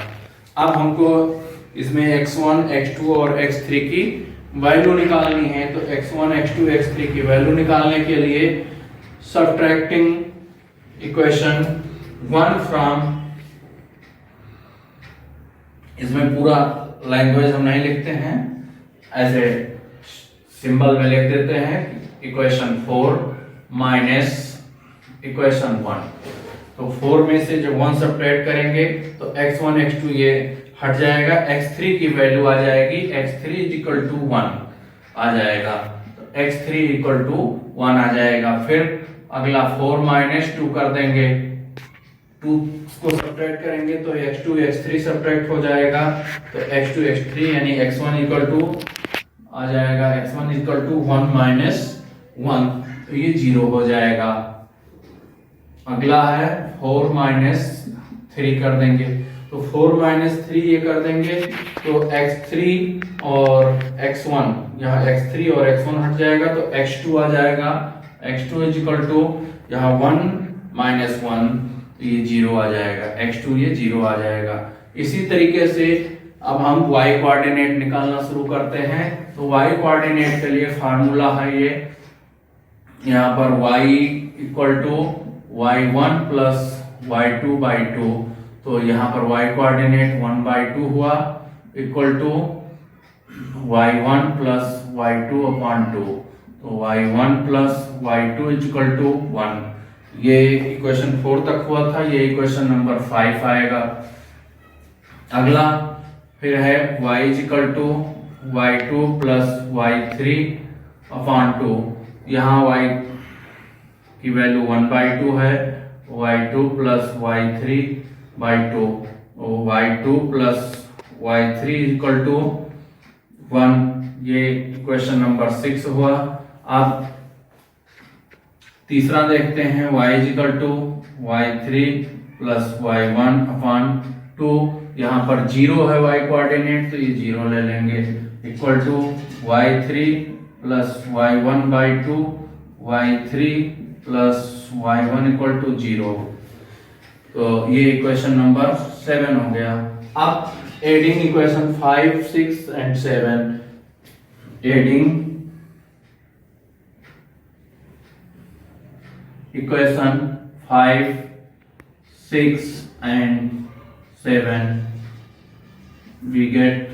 अब हमको इसमें x1, x2 और x3 की वैल्यू निकालनी है। तो x1, x2, x3 की वैल्यू निकालने के लिए सब्ट्रैक्टिंग इक्वेशन 1 फ्रॉम, इसमें पूरा लैंग्वेज हम नहीं लिखते हैं, ऐसे सिंबल में लिख देते हैं इक्वेशन 4 माइनस इक्वेशन 1। तो 4 में से जब 1 सब्ट्रैक्ट करेंगे तो x1, x2 ये हट जाएगा, x3 की वैल्यू आ जाएगी, x3 इक्वल टू 1 आ जाएगा। तो x3 इक्वल टू 1 आ जाएगा। फिर अगला 4 माइनस 2 कर देंगे, 2 को सब्ट्रैक्ट करेंगे तो x2 x3 सब्ट्रैक्ट हो जाएगा। तो x2 x3 यानी x1 इक्वल टू आ जाएगा, x1 इक्वल टू 1 माइनस 1, तो ये 0 हो जाएगा। अगला है 4 माइनस 3 कर देंगे, तो 4 माइनस 3 ये कर देंगे तो x3 और x1, यहाँ x3 और x1 हट जाएगा तो x2 आ जाएगा, x2 इज इक्वल टू यहाँ 1 माइनस 1, तो ये 0 आ जाएगा, x2 ये 0 आ जाएगा। इसी तरीके से अब हम y कोऑर्डिनेट निकालना शुरू करते हैं। तो y कोऑर्डिनेट के लिए फार्मूला है ये, यहाँ पर y equal to y1 plus y2 by 2, तो यहाँ पर y कोऑर्डिनेट 1 बाई 2 हुआ equal to y1 plus y2 upon 2, तो y1 plus y2 equal to 1। ये इक्वेशन 4 तक हुआ था, ये इक्वेशन नंबर 5 आएगा। अगला फिर है y equal to y2 plus y3 upon 2, यहाँ y की वैल्यू 1 बाई 2 है, y2 plus y3 by 2, y2 plus y3 equal to 1। ये इक्वेशन नंबर 6 हुआ। अब तीसरा देखते हैं, y equal to y3 plus y1 upon 2, यहाँ पर 0 है y कोऑर्डिनेट तो ये 0 ले लेंगे, equal to y3 plus y1 by 2, y3 plus y1 equal to 0। तो ये इक्वेशन नंबर 7 हो गया। अब adding equation 5, 6 and 7, adding equation 5, 6 and 7 we get,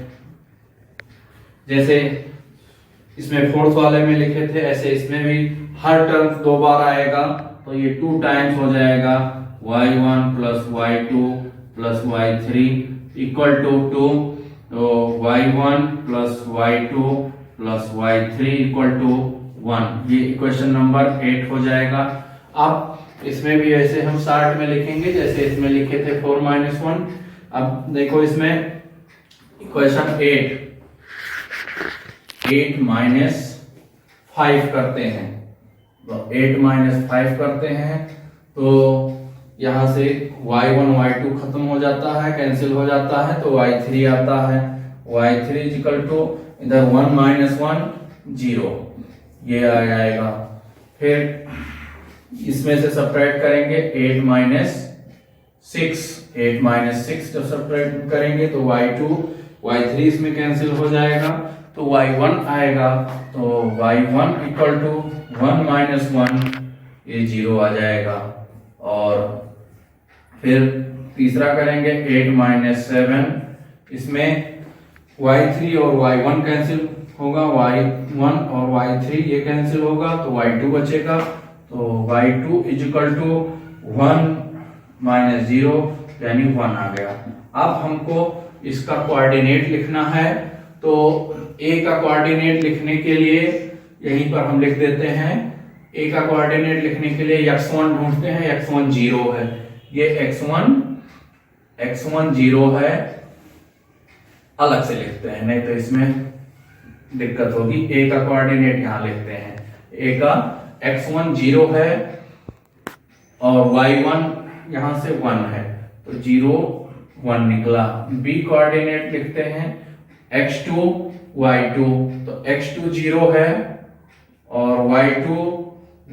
जैसे इसमें फोर्थ वाले में लिखे थे ऐसे इसमें भी हर टर्म 2 बार आएगा, तो ये 2 टाइम्स हो जाएगा, y1 plus y2 plus y3 equal to 2, तो y1 plus y2 plus y3 equal to 1। ये इक्वेशन नंबर 8 हो जाएगा। अब इसमें भी ऐसे हम शार्ट में लिखेंगे जैसे इसमें लिखे थे 4 माइनस 1। अब देखो इसमें इक्वेशन 8 माइनस 5 करते हैं, तो 8 माइनस 5 करते हैं तो यहाँ से y1 y2 खत्म हो जाता है, कैंसिल हो जाता है, तो y3 आता है, y3 इक्वल टू इधर 1 माइनस 1 0, ये आ जाएगा। फिर इसमें से सब्ट्रैक्ट करेंगे 8 माइनस 6 जब सब्ट्रैक्ट करेंगे तो y2 y3 इसमें कैंसिल हो जाएगा, तो y1 आएगा, तो y1 इक्वल टू 1 माइनस 1, ये 0 आ जाएगा। और फिर तीसरा करेंगे 8 माइनस 7, इसमें y3 और y1 कैंसिल होगा, y1 और y3 ये कैंसिल होगा, तो y2 बचेगा, तो y2 इक्वल टू 1 माइनस 0 यानी 1 आ गया। अब हमको इसका कोऑर्डिनेट लिखना है, तो a का कोऑर्डिनेट लिखने के लिए यहीं पर हम लिख देते हैं, a का कोऑर्डिनेट लिखने के लिए x1 ढूंढते हैं, x1 0 है, ये x1 0 है, अलग से लिखते हैं नहीं तो इसमें दिक्कत होगी। a का कोऑर्डिनेट यहां लिखते हैं, a का x1 0 है और y1 यहां से 1 है, तो 0 1 निकला। b कोऑर्डिनेट लिखते हैं x2 y2, तो x2 0 है और y2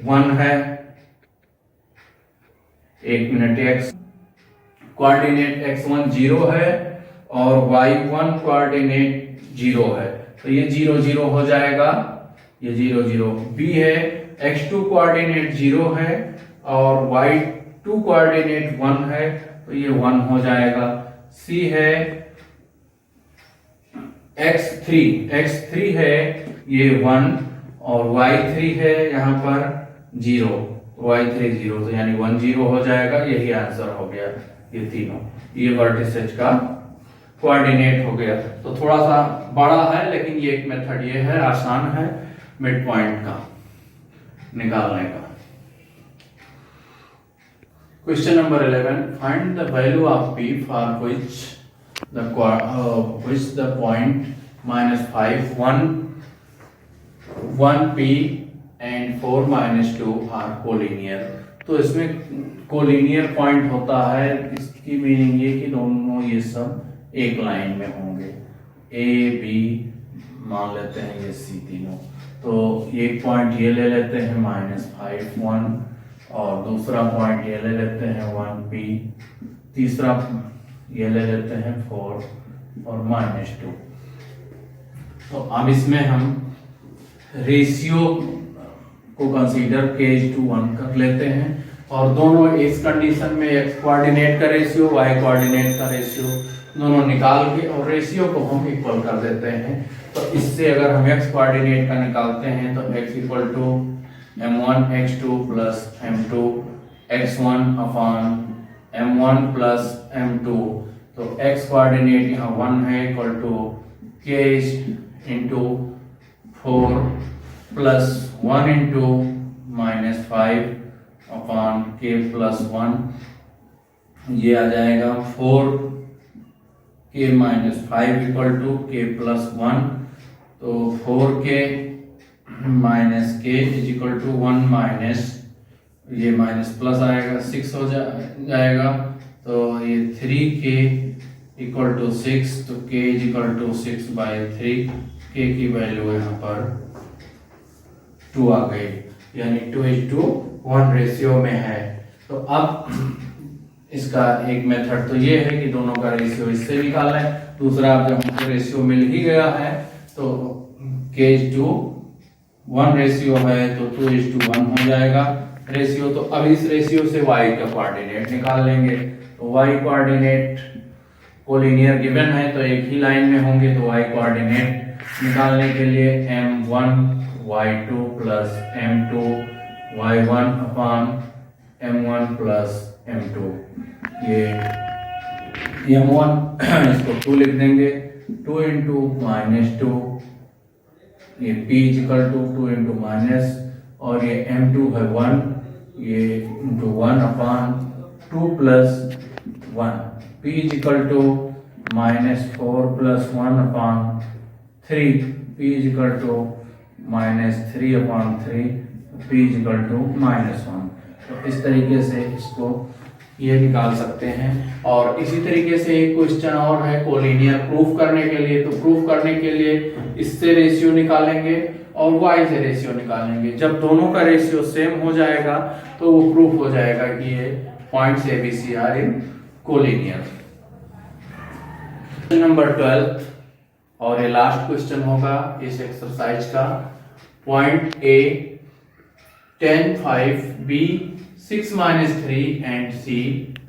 1 है। एक मिनट, x कोऑर्डिनेट x1 0 है और y1 कोऑर्डिनेट 0 है, तो ये 0 0 हो जाएगा, ये 0 0। b है x2 कोऑर्डिनेट 0 है और y2 कोऑर्डिनेट 1 है, तो ये 1 हो जाएगा। c है x3 है ये 1 और y3 है यहाँ पर 0, y3 0, तो यानी 1 0 हो जाएगा। यही आंसर हो गया, ये तीनों, ये वर्टिसेज का कोऑर्डिनेट हो गया। तो थोड़ा सा बड़ा है लेकिन ये एक मेथड ये है, आसान है मिड पॉइंट का निकालने का। Question number 11, find the value of p for which the point -5 1p and 4 -2 are collinear। तो इसमें कोलिनियर पॉइंट होता है, इसकी मीनिंग ये कि दोनों ये सब एक लाइन में होंगे, ए बी मान लेते हैं ये सी तीनों। तो एक पॉइंट ये ले लेते हैं -5 1, और दूसरा पॉइंट ये ले लेते हैं 1p, तीसरा ये ले लेते हैं 4 और -2। तो अब इसमें हम रेशियो को कंसीडर k:1 कर लेते हैं, और दोनों इस कंडीशन में x कोऑर्डिनेट का रेशियो y कोऑर्डिनेट का रेशियो दोनों निकाल के और रेशियो को हम इक्वल कर देते हैं। तो इससे अगर हम x कोऑर्डिनेट का निकालते हैं तो x equal to m1 x2 plus m2 x1 upon m1 plus m2। तो x कोऑर्डिनेट यहाँ 1 है equal to k into 4 plus 1 into -5 upon k plus 1, ये आ जाएगा 4k minus 5 equal to k plus 1। तो 4k minus k is equal to 1 minus, ये minus plus आएगा 6 हो जाएगा। तो ये 3k इक्वल टू 6, तो k is equal to 6/3, k की वैल्यू यहाँ पर 2 आ गई, यानी 2:1 रेशियो में है। तो अब इसका एक मेथड तो ये है कि दोनों का रेशियो इससे निकाल लें, दूसरा अब जब हमको रेशियो मिल ही गया है तो k:1 रेशियो है तो 2:1 हो जाएगा रेशियो। तो अब इस रेशियो से y का कोऑर्डिनेट निकाल लेंगे। तो y कोऑर्डिनेट कोलिनियर गिवन है तो एक ही लाइन में होंगे, तो y कोऑर्डिनेट निकालने के लिए m1 y2 plus m2 y1 upon m1 plus m2, ये m1 इसको 2 लिख देंगे, 2 इंटू -2, ये p equal to 2 into minus, और ये m2 है 1, ये into 1 upon 2 plus 1, p equal to -4 plus 1 upon 3, p equal to -3 upon 3, p equal to -1। तो इस तरीके से इसको ये निकाल सकते हैं। और इसी तरीके से एक क्वेश्चन और है कोलिनियर प्रूफ करने के लिए। तो प्रूफ करने के लिए इससे रेशियो निकालेंगे और y से रेशियो निकालेंगे। जब दोनों का रेशियो सेम हो जाएगा तो वो प्रूफ हो जाएगा कि ये points ABC are in collinear. Question number 12 और ये लास्ट क्वेश्चन होगा इस एक्सरसाइज का। Point A 10 5 B 6 -3 and C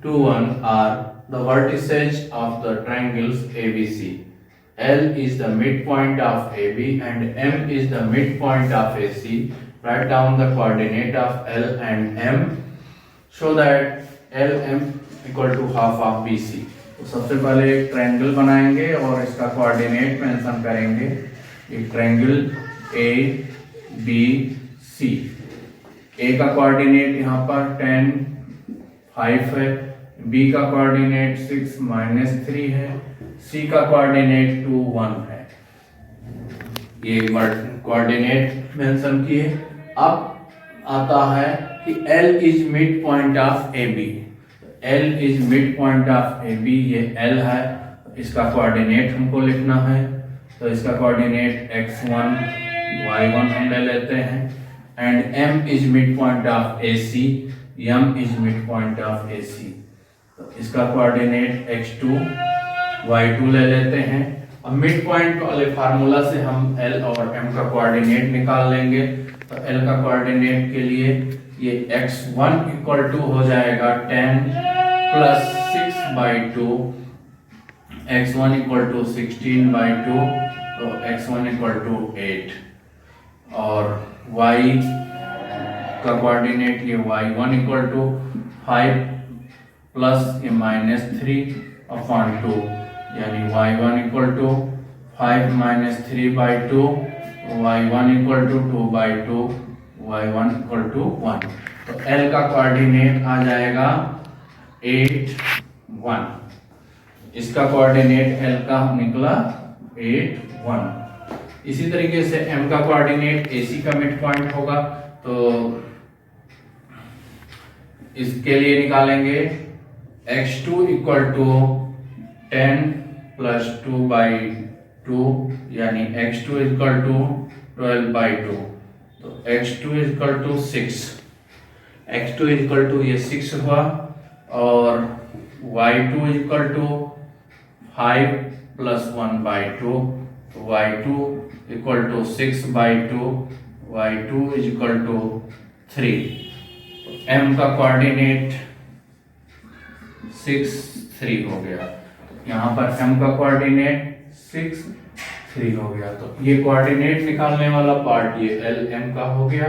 2 1 are the vertices of the triangles ABC. L is the midpoint of AB and M is the midpoint of AC. Write down the coordinate of L and M. Show that LM equal to half of BC. तो सबसे पहले एक triangle बनाएंगे और इसका coordinate mention करेंगे। एक triangle ABC, A का कोऑर्डिनेट यहाँ पर 10 5 है, B का कोऑर्डिनेट 6 -3 है, C का कोऑर्डिनेट 2 1 है। ये कोऑर्डिनेट मेंशन किए। अब आता है कि L is mid point of AB। L is mid point of AB, ये L है, इसका कोऑर्डिनेट हमको लिखना है। तो इसका कोऑर्डिनेट x1 y1 हम ले लेते हैं। And M is mid point of AC, M is mid point of AC। तो इसका कोऑर्डिनेट x2 y2 ले लेते हैं। अब मिड पॉइंट वाले फार्मूला से हम l और m का कोऑर्डिनेट निकाल लेंगे। तो l का कोऑर्डिनेट के लिए ये x1 इक्वल टू हो जाएगा 10 प्लस 6/2, x1 इक्वल टू 16/2, तो x1 इक्वल टू 8, और y का कोऑर्डिनेट ये y1 इक्वल टू 5 प्लस ये -3/2, यानी y1 equal to 5 minus 3/2, y1 equal to 2/2, y1 equal to 1। तो l का कोऑर्डिनेट आ जाएगा 8 1। इसका कोऑर्डिनेट l का निकला 8 1। इसी तरीके से m का कोऑर्डिनेट AC का मिड पॉइंट होगा, तो इसके लिए निकालेंगे x2 इक्वल टू 10 प्लस 2/2, यानी x2 इक्वल टू 12/2, तो x2 equal to 6, x2 equal to ये 6 हुआ, और y2 इक्वल टू 5 प्लस 1/2, तो y2 equal to 6/2, y2 equal to 3। m का कोऑर्डिनेट 6 3 हो गया, यहाँ पर m का कोऑर्डिनेट 6 3 हो गया। तो ये कोऑर्डिनेट निकालने वाला पार्ट ये LM का हो गया।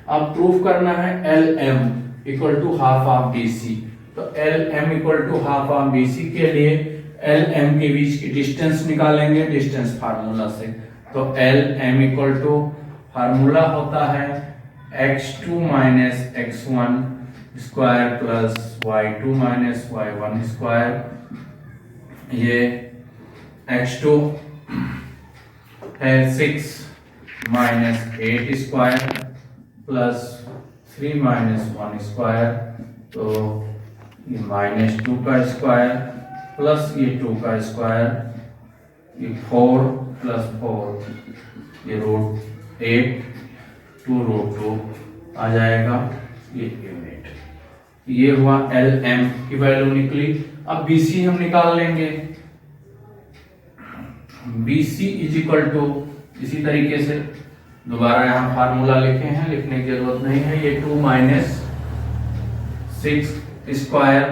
अब प्रूफ करना है LM equal to half of BC। तो LM equal to half of BC के लिए LM के बीच की डिस्टेंस निकालेंगे डिस्टेंस फार्मूला से। तो LM इक्वल टू फार्मूला होता है x2 minus x1 square plus y2 minus y1 square. ये x2 है 6 minus 8 square plus 3 minus 1 square, तो ये -2 का स्क्वायर प्लस ये 2 का स्क्वायर, ये 4 प्लस 4, ये √8 2 √2 आ जाएगा ये यूनिट। ये हुआ LM की वैल्यू निकली। अब BC हम निकाल लेंगे। BC इज इक्वल टू, इसी तरीके से दोबारा यहाँ फार्मूला लिखे हैं, लिखने की जरूरत नहीं है। ये 2 माइनस 6 स्क्वायर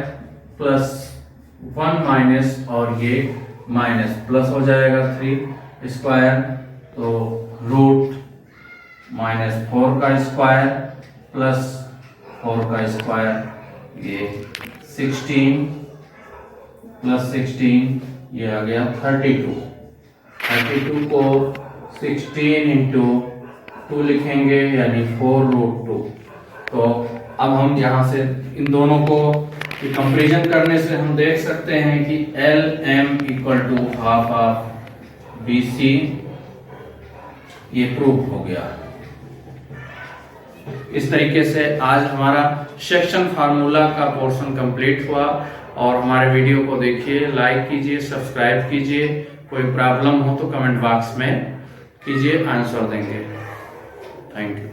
प्लस 1 माइनस, और ये माइनस प्लस हो जाएगा 3 स्क्वायर, तो √-4 का स्क्वायर प्लस 4 का स्क्वायर, ये 16 प्लस 16, ये आ गया 32 को 16 इंटू 2 लिखेंगे, यानी 4√2। तो अब हम यहाँ से इन दोनों को कंपेरिजन करने से हम देख सकते हैं कि LM equal to half of BC, ये प्रूफ हो गया। इस तरीके से आज हमारा सेक्शन फार्मूला का पोर्शन कंप्लीट हुआ। और हमारे वीडियो को देखिए, लाइक कीजिए, सब्सक्राइब कीजिए। कोई प्रॉब्लम हो तो कमेंट बॉक्स में कीजिए, आंसर देंगे। Thank you.